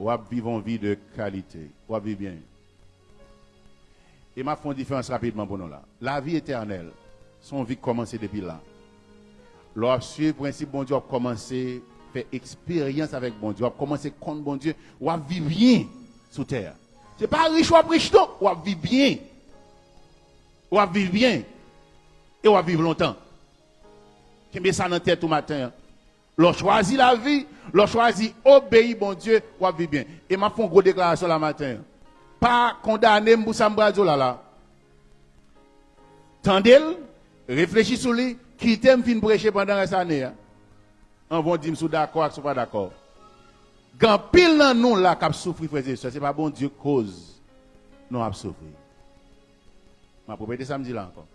ou vivre une vie de qualité, ou vivre bien. Et m'a fait une différence rapidement pour nous là. La vie éternelle, son vie commence depuis là. Lorsque suivre le principe, bon Dieu a commencé à faire expérience avec bon Dieu, a commencé à connaître bon Dieu, ou à vivre bien sur terre. Ce n'est pas riche ou riche, non, ou à vivre bien. Ou à vivre bien. Et on va vivre longtemps. Qui met ça dans la tête tout matin. L'on choisit la vie, l'on choisit obéir, bon Dieu, on va vivre bien. Et m'a fait une grosse déclaration la matin. Pas condamner Mboussa Mbradio là. Tendez-le, réfléchis sur lui, quittez me fin prêcher pendant cette année. On va dire si vous d'accord ou pas d'accord. Quand pile dans nous là qui souffrir, frères et sœurs, c'est pas bon Dieu cause. Nous avons souffert. Ma propriété samedi là encore.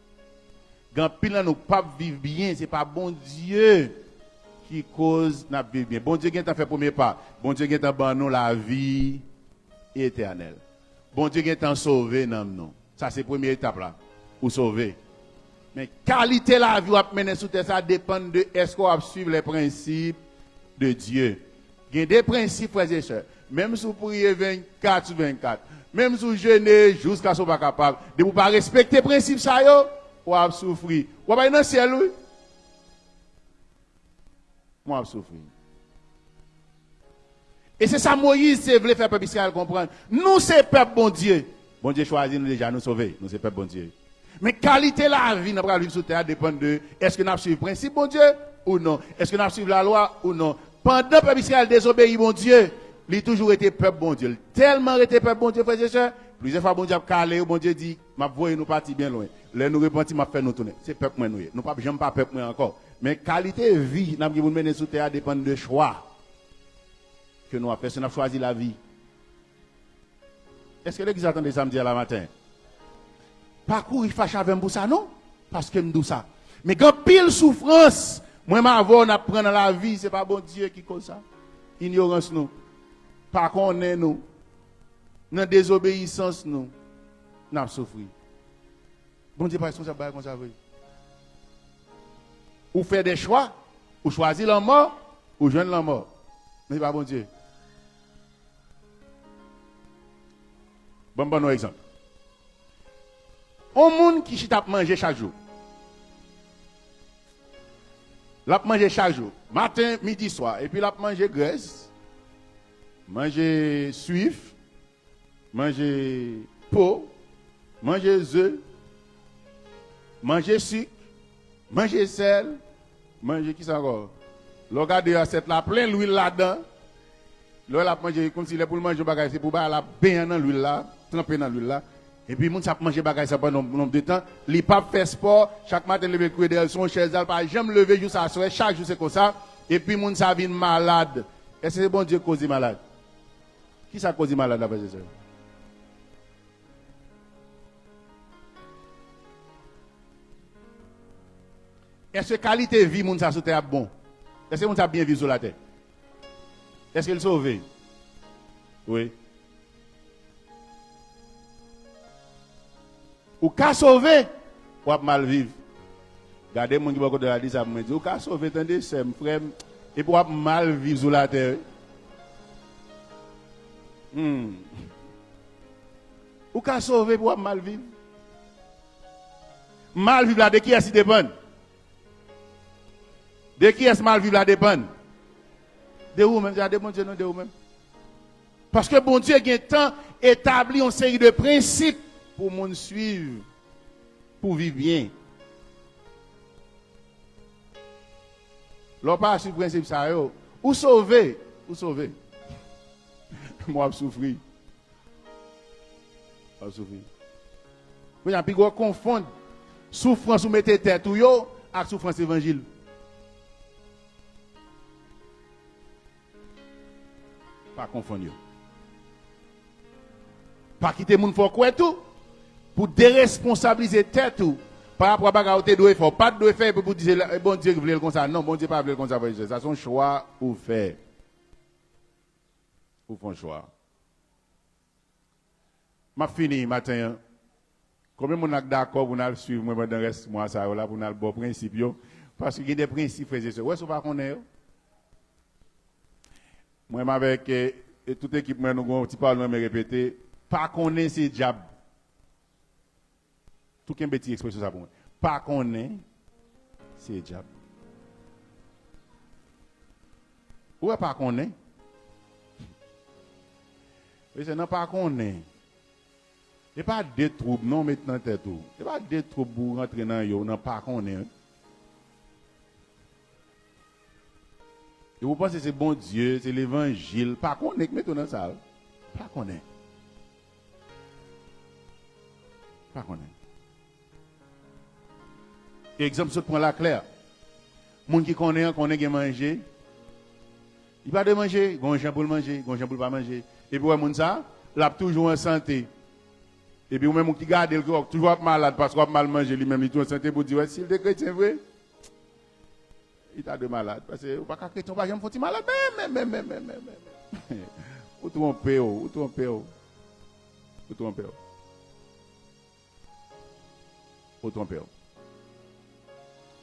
Quand pile nous pas vivre bien, c'est pas bon Dieu qui cause n'a vivre bien. Bon Dieu qui t'a fait premier pas. Bon Dieu qui t'a donné nous la vie éternelle. Bon Dieu qui t'a sauvé dans nous. Ça c'est première étape là pour sauver. Mais qualité la vie à mener sous terre ça dépend de est-ce qu'on va suivre les principes de Dieu. Il y a des principes frères et sœurs. Même si vous priez 24 sur 24, même si vous jeûnez jusqu'à ce que vous ne soyez pas capable, de ne pas respecter les principes ça yo. Ou a souffrir. Ou a dans le ciel, oui. Moi, a souffrir. Et c'est ça Moïse, c'est voulait faire peuple Israël comprendre. Nous, c'est peuple bon Dieu. Bon Dieu choisit nous déjà, nous sauver. Nous, c'est peuple bon Dieu. Mais qualité la vie, nous pas vivre sur terre dépend de est-ce que nous suivons le principe bon Dieu ou non? Est-ce que nous suivons la loi ou non? Pendant que peuple Israël désobéit bon Dieu, il a toujours été peuple bon Dieu. Tellement été peuple bon Dieu, frères et sœurs. Plusieurs fois, bon Dieu a calé, bon Dieu dit, m'a voyé nous partir bien loin. Là, nous repentis, m'a fait nous tourner. C'est peuple moi, nous. Nous pas, j'aime pas peuple moi encore. Mais qualité de vie, nous avons mené sous terre dépend de choix que nous avons fait. Si nous avons choisi la vie. Est-ce que l'église attendait samedi à la matin? Parcours, il fâche avec moi ça, non? Parce que me dit ça. Mais quand pile souffrance, moi, ma voix, on apprend dans la vie, c'est pas bon Dieu qui cause ça. Ignorance, nous. Pas qu'on est, nous. Dans la désobéissance, nous avons souffert. Bon Dieu, pas responsable comme ça. Ou faire des choix, ou choisir la mort, ou joindre la mort. Mais pas bon Dieu. Bon exemple. Un monde qui tape manger chaque jour. L'a manger chaque jour. Matin, midi, soir. Et puis l'a manger graisse. Manger suif. Manger peau, manger œufs, manger sucre, manger sel, manger qui ça encore? Regardez cette là plein l'huile là-dedans. L'huile a manger comme si les pour manger bagage c'est pour ba la bain dans l'huile là, tremper dans l'huile là. Et puis moun ça manger bagage ça pendant nombre de temps, li pas faire sport, chaque matin lever courir derrière son chaise, pas jamais lever jour ça soir, chaque jour c'est comme ça et puis moun ça vient malade. Est-ce que c'est bon Dieu cause malade? Qui ça cause malade là frères et sœurs? Est-ce que qualité de vie moun ça sur terre bon? Est-ce que moun ça bien vivre sur la terre? Est-ce qu'il sauve? Oui. Ou qu'à sauver, ou mal vivre. Regardez mon qui va de la dire ça me dit ou qu'à sauver attendez c'est frère et pour mal vivre sur la terre. Ou qu'à sauver pour mal vivre. Mal vivre là de qui est-ce dépend? De qui est-ce mal vivre là dépend? De vous même, de bon Dieu non de vous même. Parce que bon Dieu a tant établi une série de principes pour moun suivre, pour vivre bien. L'on pas sur le principe ça yo, ou sauver, Moi je souffrir. Je souffrir. Vous avez pu confondre souffrance ou mettez tête ou yo avec souffrance évangile. Pas confondre. Pas quitter moun faut quoi tout pour déresponsabiliser tête tout par rapport à bagarre te doit faire pas doit faire pour dire bon Dieu veut comme ça non bon Dieu pas veut comme ça ça son choix ou faire ou font choix. M'a fini matin. Combien mon ak d'accord pour nous suivre moi pendant reste mois ça là pour nous bon principe yo parce qu'il y a des principes frères et sœurs. Ouais, ça pas connaître. Moi avec toute équipe moi nous un petit parlement me répéter pas connaître c'est diable. Tout qu'un petit expression ça pour moi. Pas connaître c'est diable. Ouais pas connaître. Oui, c'est non pas connaître. Et pas des troubles non maintenant tête tout. Et pas des troubles pour rentrer dans yo non pas connaître. Et vous pensez que c'est bon Dieu, c'est l'évangile. Pas connaître, mettons dans ça. Pas connaître. Pas connaître. Exemple, ce point là clair. Moun qui connaît qui manger. Il pas de manger, gonjan pour manger, gonjan pour pas manger. Et puis moun ça, l'a toujours en santé. Et puis ou même qui garde le toujours malade parce qu'on mal manger lui-même il toujours en santé pour dire s'il est chrétien vrai. Il t'a de malade parce que pas chrétien pas jamais faut malade mais ou tromper ou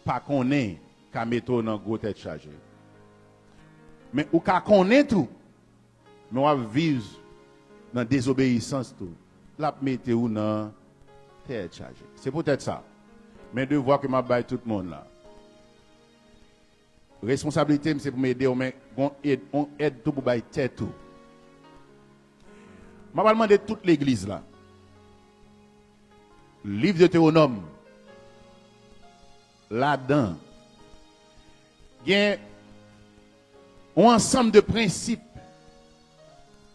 pas connaît qu'à mettre dans gros tête chargée mais ou qu'à connaît tout mais on va vivre dans désobéissance tout la mettre ou dans tête chargée c'est peut-être ça mais de voir que m'a baille tout le monde là. Responsabilité, c'est pour m'aider, on aide tout pour bailler tête tout. Je vais demander toute l'église là. Livre de Théonome. Là-dedans, il y a un ensemble de principes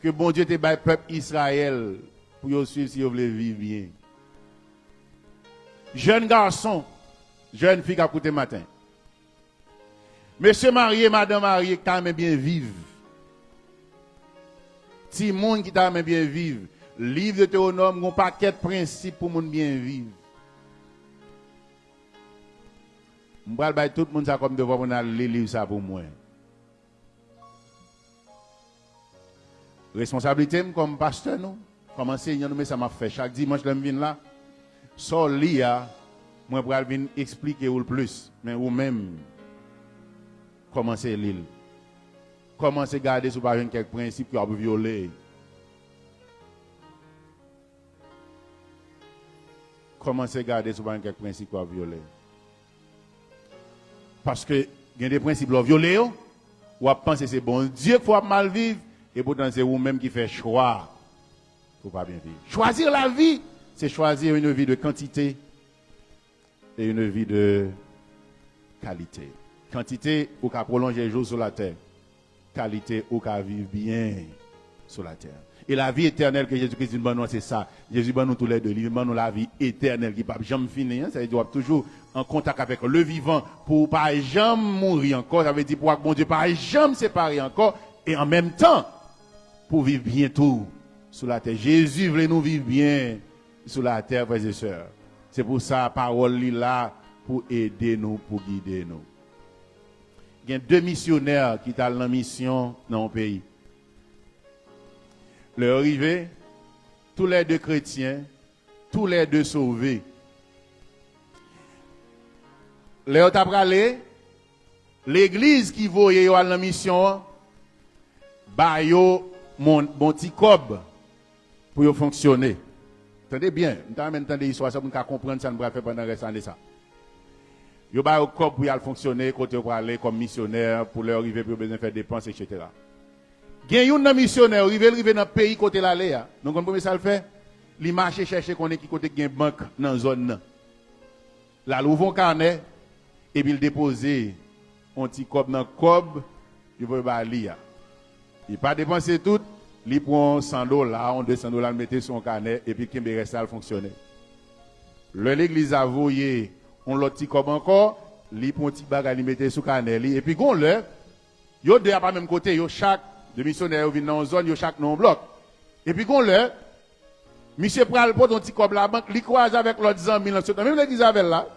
que bon Dieu te baille peuple Israël pour suivre si vous voulez vivre bien. Jeune garçon, jeune fille qui a coûté matin. Monsieur marié, madame mariée, qui t'a bien vivre. Si monde qui t'a bien vivre. Livre de Théonome, un paquet de principes pour monde bien vivre. Je vais bailler tout le monde ça comme devoir pour aller lire ça pour moi. Responsabilité comme pasteur nous, comme enseignant nous mais ça m'a fait chaque dimanche je viens là. Sans lire, moi pour venir expliquer ou le plus, mais ou même commencer l'île. Commencer à garder sur pas quelques principes qui ont violé. Commencer à garder sur pas quelques principes qui ont violé. Parce que il y a des principes qui ont violé, ou à penser c'est bon Dieu qu'il faut mal vivre, et pourtant c'est vous-même qui fait choix pour pas bien vivre. Choisir la vie, c'est choisir une vie de quantité et une vie de qualité. Quantité, ou qu'à prolonger les jours sur la terre. Qualité, ou qu'à vivre bien sur la terre. Et la vie éternelle que Jésus-Christ dit, c'est ça. Jésus nous tous les deux, il nous la vie éternelle qui ne peut jamais finir. Ça veut dire toujours en contact avec le vivant pour pas jamais mourir encore. Ça veut dire pour que bon Dieu pas jamais séparer encore. Et en même temps, pour vivre bientôt sur la terre. Jésus voulait nous vivre bien sur la terre, frères et sœurs. C'est pour ça la parole est là pour aider nous, pour guider nous. Il y a 2 missionnaires qui sont en mission dans le pays. Leur arrivée, tous les 2 chrétiens, tous les 2 sauvés. Leur tabralé, l'église qui voyait à la mission, bah yo mon petit cob pour fonctionner. Entendez bien, nous avons entendu l'histoire ça pour comprendre ça nous va faire pendant le reste de ça. Yo ba au cob pour y fonctionner côté pour aller comme missionnaire pour leur arriver pour besoin faire dépenses etc. Gen yon nan missionnaire arrivé dans le pays côté l'aller a. Donc comment ça le fait? Li marcher chercher connaît qui côté gen banque dans zone nan. Là l'ouvre un carnet et puis il déposer un petit cob dans cob, il va ba li a. Il pas dépenser tout, il prend $100, on $200 le mettre sur un carnet et puis qu'il reste à fonctionner. L'église a voyé on l'autre petit cob encore, il prend un petit bagage il mettre sur carnet et puis gon le yo deux à pas même côté, yo chaque de missionnaires viennent dans une zone, yo chaque non bloc. Et puis gon le monsieur pral pour ton petit cob la banque, il croise avec l'autre ami dans même l'église avec là.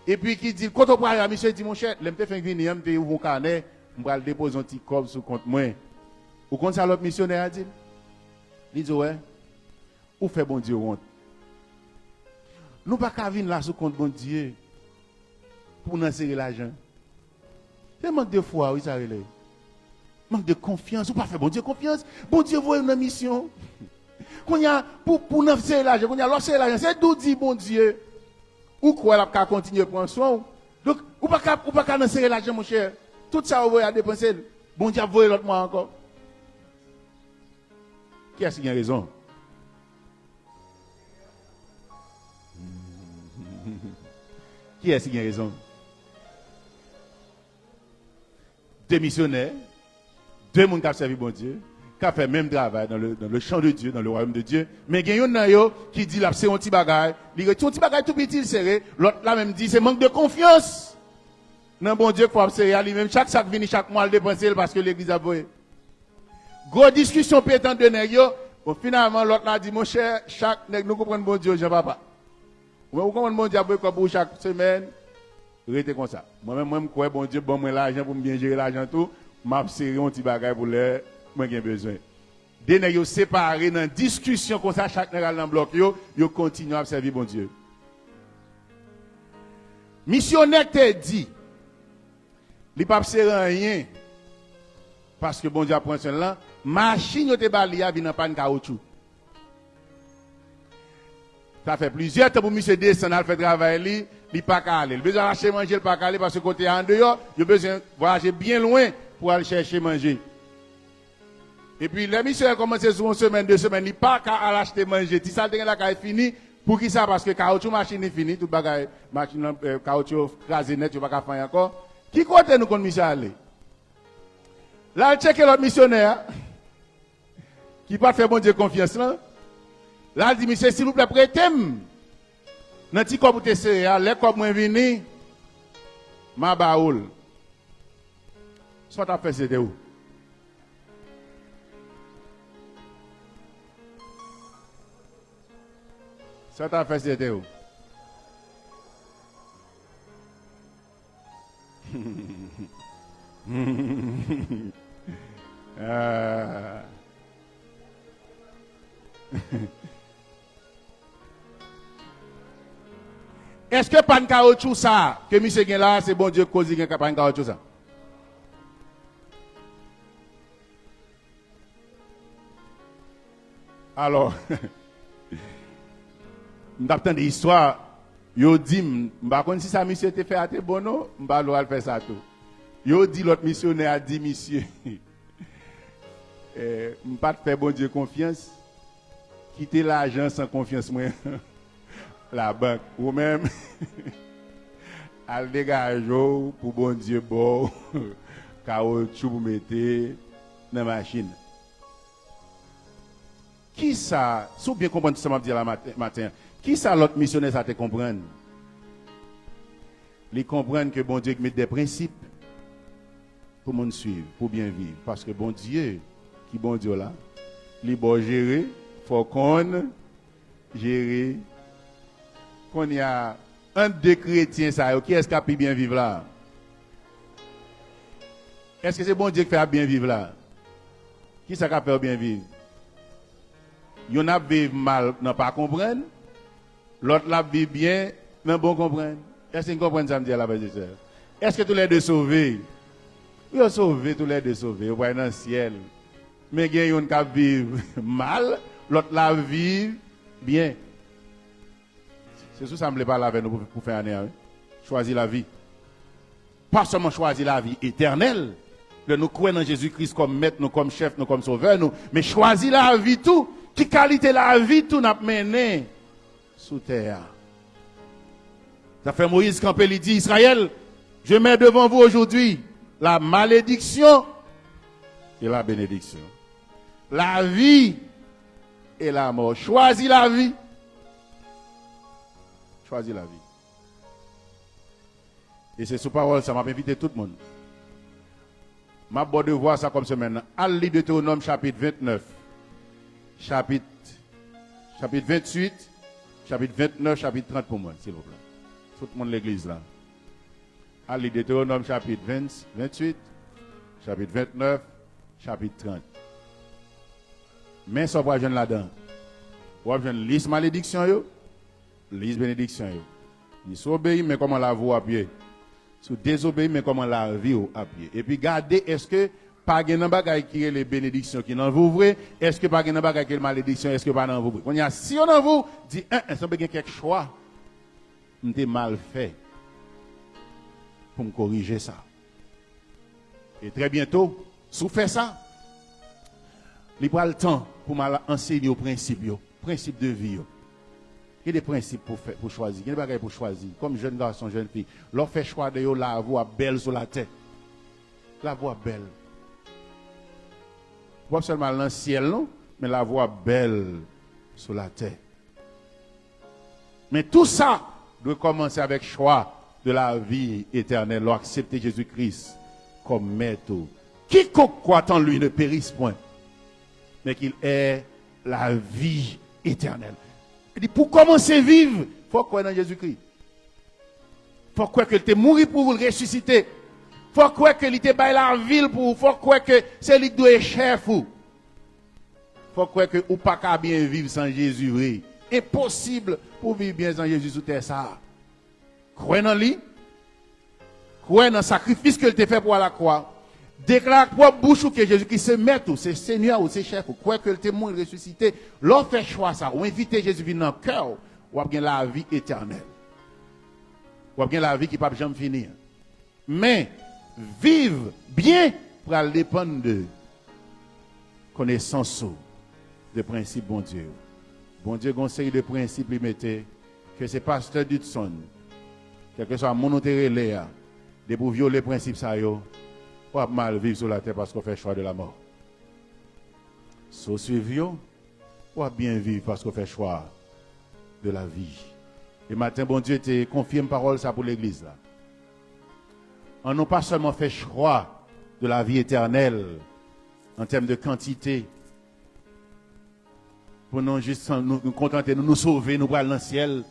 Et puis qui dit quand on pral monsieur dit mon cher, l'aime te faire venir, me ouvre un carnet, on va déposer un petit cob sur compte moi. Ou quand ça l'autre missionnaire a dit, il dit ouais, ou fait bon Dieu honte. Nous pas qu'à venir là sur compte bon Dieu pour nous serrer l'argent. C'est manque de foi, oui ça relève. Manque de confiance, ou pas faire bon Dieu confiance. Bon Dieu voit une mission. Qu'on y a pour nous serrer l'argent, qu'on y a l'offre l'argent, c'est d'où dit bon Dieu. Ou quoi la qu'à continuer prendre soin. Donc ou pas qu'à serrer l'argent mon cher. Tout ça vous à dépenser. Bon Dieu voit l'autre mois encore. Qui a-t-il raison? Qui est-ce qui a raison? 2 missionnaires, 2 personnes qui ont servi bon Dieu, qui ont fait le même travail dans le champ de Dieu, dans le royaume de Dieu. Mais il y a un qui dit là, c'est un petit bagage. Il dit, c'est un petit bagage tout petit, serré. L'autre là même dit, c'est manque de confiance. Non, bon Dieu, il faut serrer lui-même. Chaque sac vient, chaque mois, le dépenser parce que l'église a voulu. Grosse discussion pétante de nèg yo. Bon, finalement, l'autre là dit, mon cher, chaque nèg nous comprenons bon Dieu, Jean-Papa. Vous comprenez bon Dieu pour chaque semaine? Restez comme ça. Moi-même, je crois bon Dieu, bon moi l'argent pour bien gérer l'argent tout. M'a serré un petit bagage pour les moi j'ai besoin. Des nèg yo séparés dans discussion comme ça, chaque nèg dans bloc yo continue à servir bon Dieu. Missionnaire te dit, il pas serrer rien. Parce que bon Dieu prend soin là, machine yo te bali a vinn en panne caoutchouc. Ça fait plusieurs temps pour monsieur descendre à faire travail il pas aller. Il besoin acheter manger, il pas aller parce que côté en dehors, il besoin voyager bien loin pour aller chercher manger. Et puis les missionnaires commencent sur une semaine, 2 semaines, il pas à acheter manger. Si ça est fini, pour qui ça parce que caoutchouc machine est fini, tout bagage machine caoutchouc crasé net, tu pas faire encore. Qui côté nous comme monsieur aller? Là, il check l'autre missionnaire qui pas faire bon Dieu confiance là. Là, il dit, monsieur, s'il vous plaît, prêtez-moi. Dans petit corps pour te serrer, les corps moins venus, ma baoul. Soit ta fait, c'était où? Soit ta fait, c'était où? Est-ce que pan caoutchouc ça que monsieur gen là c'est bon Dieu cause gen pan caoutchouc ça? Alors m'attend des histoires yo dit m'pa connait si ça monsieur te fait à te bono m'pa l'oral faire ça tout. Yo dit l'autre missionnaire a dit monsieur m'pa te faire bon Dieu confiance quitter l'argent sans confiance moi. la banque, ou même, al dégage pour bon Dieu, bon, caoutchouc pour mettre dans la machine. Qui ça, si vous bien comprendre ce que je dis la matin, qui ça l'autre missionnaire ça te comprendre? Ils comprennent que bon Dieu met des principes pour monde suivre, pour bien vivre. Parce que bon Dieu, qui bon Dieu là, il bon gérer, faut qu'on gérer. Qu'on y a un de chrétiens ça, qui est-ce qui a pu bien vivre là? Est-ce que c'est bon Dieu qui fait bien vivre là? Qui ça qui fait bien vivre? Y'en a vivre mal, n'a pas comprendre. L'autre la vit bien, n'a bon comprendre. Est-ce que vous comprenez ça me dit à la base de ça? Est-ce que tous les deux sauvés? Vous avez sauvé, tous les deux sauvés, vous voyez dans le ciel. Mais il y a une qui vivre mal, l'autre la vit bien. C'est ça que ça me plaît pas avec nous pour faire un année. Choisir la vie. Pas seulement choisir la vie éternelle, de nous croire en Jésus-Christ comme maître, nous comme chef, nous comme sauveur, nous, mais choisir la vie tout. Qui qualité la vie tout n'a mené sous terre. Ça fait Moïse quand il dit Israël, je mets devant vous aujourd'hui la malédiction et la bénédiction. La vie et la mort. Choisis la vie. Choisis la vie. Et c'est sous parole, ça m'a invité tout le monde. Ma bonne de voir ça comme ça maintenant. Al livre de Deutéronome chapitre 29. Chapitre 28, chapitre 29, chapitre 30 pour moi, s'il vous plaît. Tout le monde l'église là. Allez, Deutéronome chapitre 28, chapitre 29, chapitre 30. Mais ça va jeune là-dedans. Vous avez une liste malédiction, liste bénédiction. Il s'obéit, mais comment la voie à pied. Si désobéit, mais comment la vie à pied. Et puis, gardez, est-ce que pas de bagay qui est les bénédictions qui n'en vous vrai, est-ce que pas de bagay qui est les malédictions, est-ce que pas n'en vous vrai? On y a si on en vous dit ça peut quelque choix. M'était mal fait pour me corriger ça. Et très bientôt, si vous faites ça, il prend le temps pour m'enseigner aux principes de vie. Il y a des principes pour choisir, il y a des bagages pour choisir. Comme jeune garçon, jeune fille, leur fait choix de la voix belle sur la tête. La voix belle. Pas seulement dans le ciel, non, mais la voix belle sur la terre. Mais tout ça doit commencer avec choix de la vie éternelle, accepter Jésus-Christ comme maître. Quiconque croit en lui ne périsse point, mais qu'il ait la vie éternelle. Il dit, pour commencer à vivre, il faut croire en Jésus-Christ. Il faut croire qu'il était mort pour vous ressusciter. Il faut croire qu'il était dans la ville pour vous. Il faut croire que c'est lui qui doit être chef. Il faut croire que vous ne pouvez pas bien vivre sans Jésus. Oui. Impossible pour vivre bien sans Jésus sous terre. Ça. Croyez en lui. Croyez dans le sacrifice qu'il a fait pour la croix. Déclare pour bouche que Jésus-Christ c'est maître, c'est Seigneur ou c'est chef. Croyez que le mort ressuscité. L'on fait choix ça. Ou inviter Jésus dans le cœur. Ou bien la vie éternelle. Ou bien la vie qui ne peut jamais finir. Mais vivre bien pour dépendre de connaissance de principes bon Dieu. Bon Dieu conseille de principes il mettait que c'est pasteur d'Hudson, quel que soit mon Léa, de pour violer les principes ça yo, ou mal vivre sur la terre parce qu'on fait choix de la mort. So suivons, ou bien vivre parce qu'on fait choix de la vie. Et matin bon Dieu te confirme parole ça pour l'église là. On n'a pas seulement fait choix de la vie éternelle en termes de quantité, pour nous juste nous contenter, nous sauver, nous aller dans le ciel,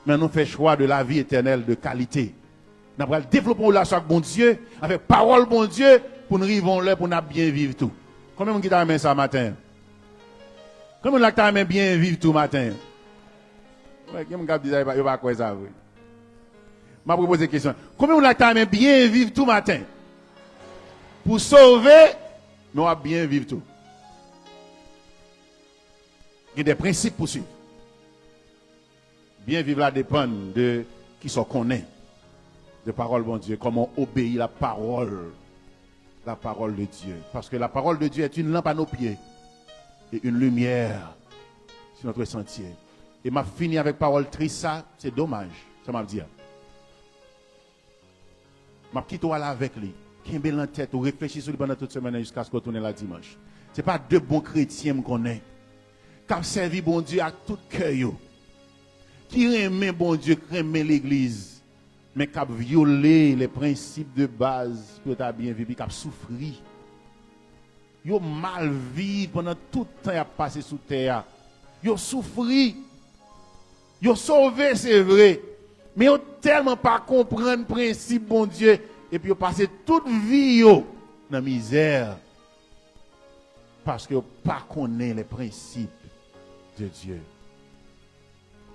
mais nous fait choix de la vie éternelle de qualité. Nous avons développé une relation avec bon Dieu, avec parole bon Dieu, pour nous arriver là, pour nous bien vivre tout. Combien de gens qui t'aiment ça matin? Combien de gens qui t'aiment bien vivre tout matin? Combien de gens qui disent pas quoi ça? Je vais poser une question. Combien de gens qui t'aiment bien vivre tout matin? Pour sauver, nous allons bien vivre tout. Il y a des principes pour suivre. Bien vivre là dépend de qui sont connaît de parole bon Dieu, comment obéir la parole de Dieu. Parce que la parole de Dieu est une lampe à nos pieds et une lumière sur notre sentier. Et m'a fini avec parole triste, ça, c'est dommage. Ça m'a dit. M'a quitté là avec lui. Qui est en tête, ou réfléchir sur lui pendant toute semaine jusqu'à ce qu'on tourne la dimanche. Ce n'est pas deux bons chrétiens qu'on est. Qui ont servi bon Dieu à tout cœur. Qui aiment bon Dieu, qui aiment l'église. Mais qui ont violé les principes de base pour être bien vécu, qui ont souffert. Ils ont mal vécu pendant tout le temps qu'ils ont passé sous terre. Ils ont souffert. Ils ont sauvé, c'est vrai. Mais ils n'ont tellement pas compris le principe, bon Dieu. Et puis ils ont passé toute vie dans la misère. Parce qu'ils n'ont pas connu les principes de Dieu.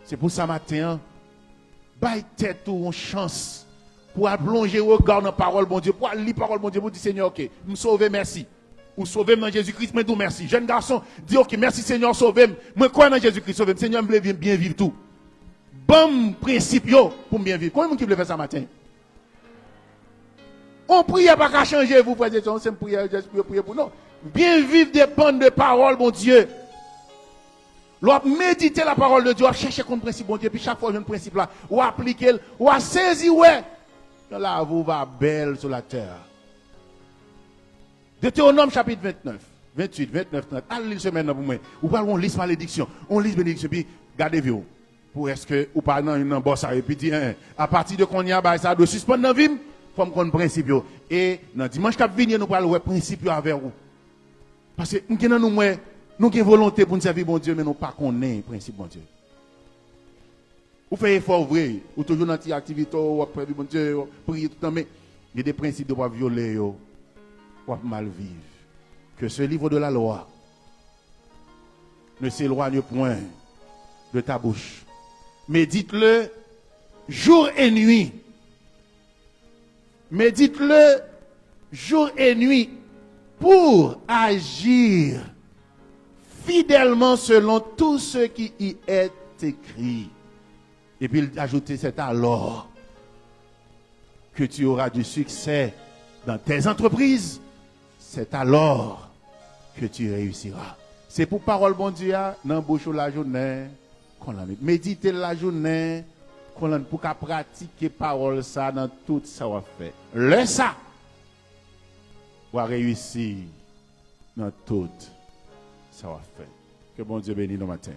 C'est pour ça matin, baille tête ou une chance pour plonger au regard dans la parole, bon Dieu, pour lire la parole, bon Dieu, pour dire Seigneur, ok, me sauver, merci. Ou sauver dans Jésus-Christ, mais tout merci. Jeune garçon, dis ok, merci Seigneur, sauver. Moi, quoi dans Jésus-Christ, sauver. Seigneur, me veut bien vivre tout. Bon principe pour bien vivre. Combien de qui veut faire ça matin? On prie pas qu'à changer, vous, frères et sœurs, c'est une prière, prier pour nous. Bien vivre dépend de parole, bon Dieu. L'on méditer la parole de Dieu, on chercher comme principe, bon Dieu, puis chaque fois, il y a un principe là, on applique, on saisi, ouais. Là, vous va belle sur la terre. Deutéronome chapitre 29, 28, 29, 30. Allez lire semaine pour moi. Ou pas on lit malédiction, on lit bénédiction, puis gardez-vous. Pour est-ce que, ou pas dans une bosse, et puis dit, à partir de qu'on y a, ça doit suspendre dans la vie, comme qu'on principe. Et dans dimanche cap venir, nous parlons de principe avec vous. Parce que nous avons volonté pour nous servir bon Dieu, mais nous pas connaît le principe bon Dieu. Vous faites effort vrai, ou toujours dans une activité, ou après bon Dieu, prier tout le temps, mais il y a des principes de pas violer, ou mal vivre. Que ce livre de la loi ne s'éloigne point de ta bouche. Médite-le jour et nuit. Médite-le jour et nuit pour agir fidèlement selon tout ce qui y est écrit. Et puis il ajoutait, c'est alors que tu auras du succès dans tes entreprises. C'est alors que tu réussiras. C'est pour parole bon Dieu, dans bouche la journée, qu'on la méditer la journée, qu'on la pour pratiquer parole ça dans tout ça va faire. Le ça va réussir dans tout ça va faire. Que bon Dieu bénisse nos matins.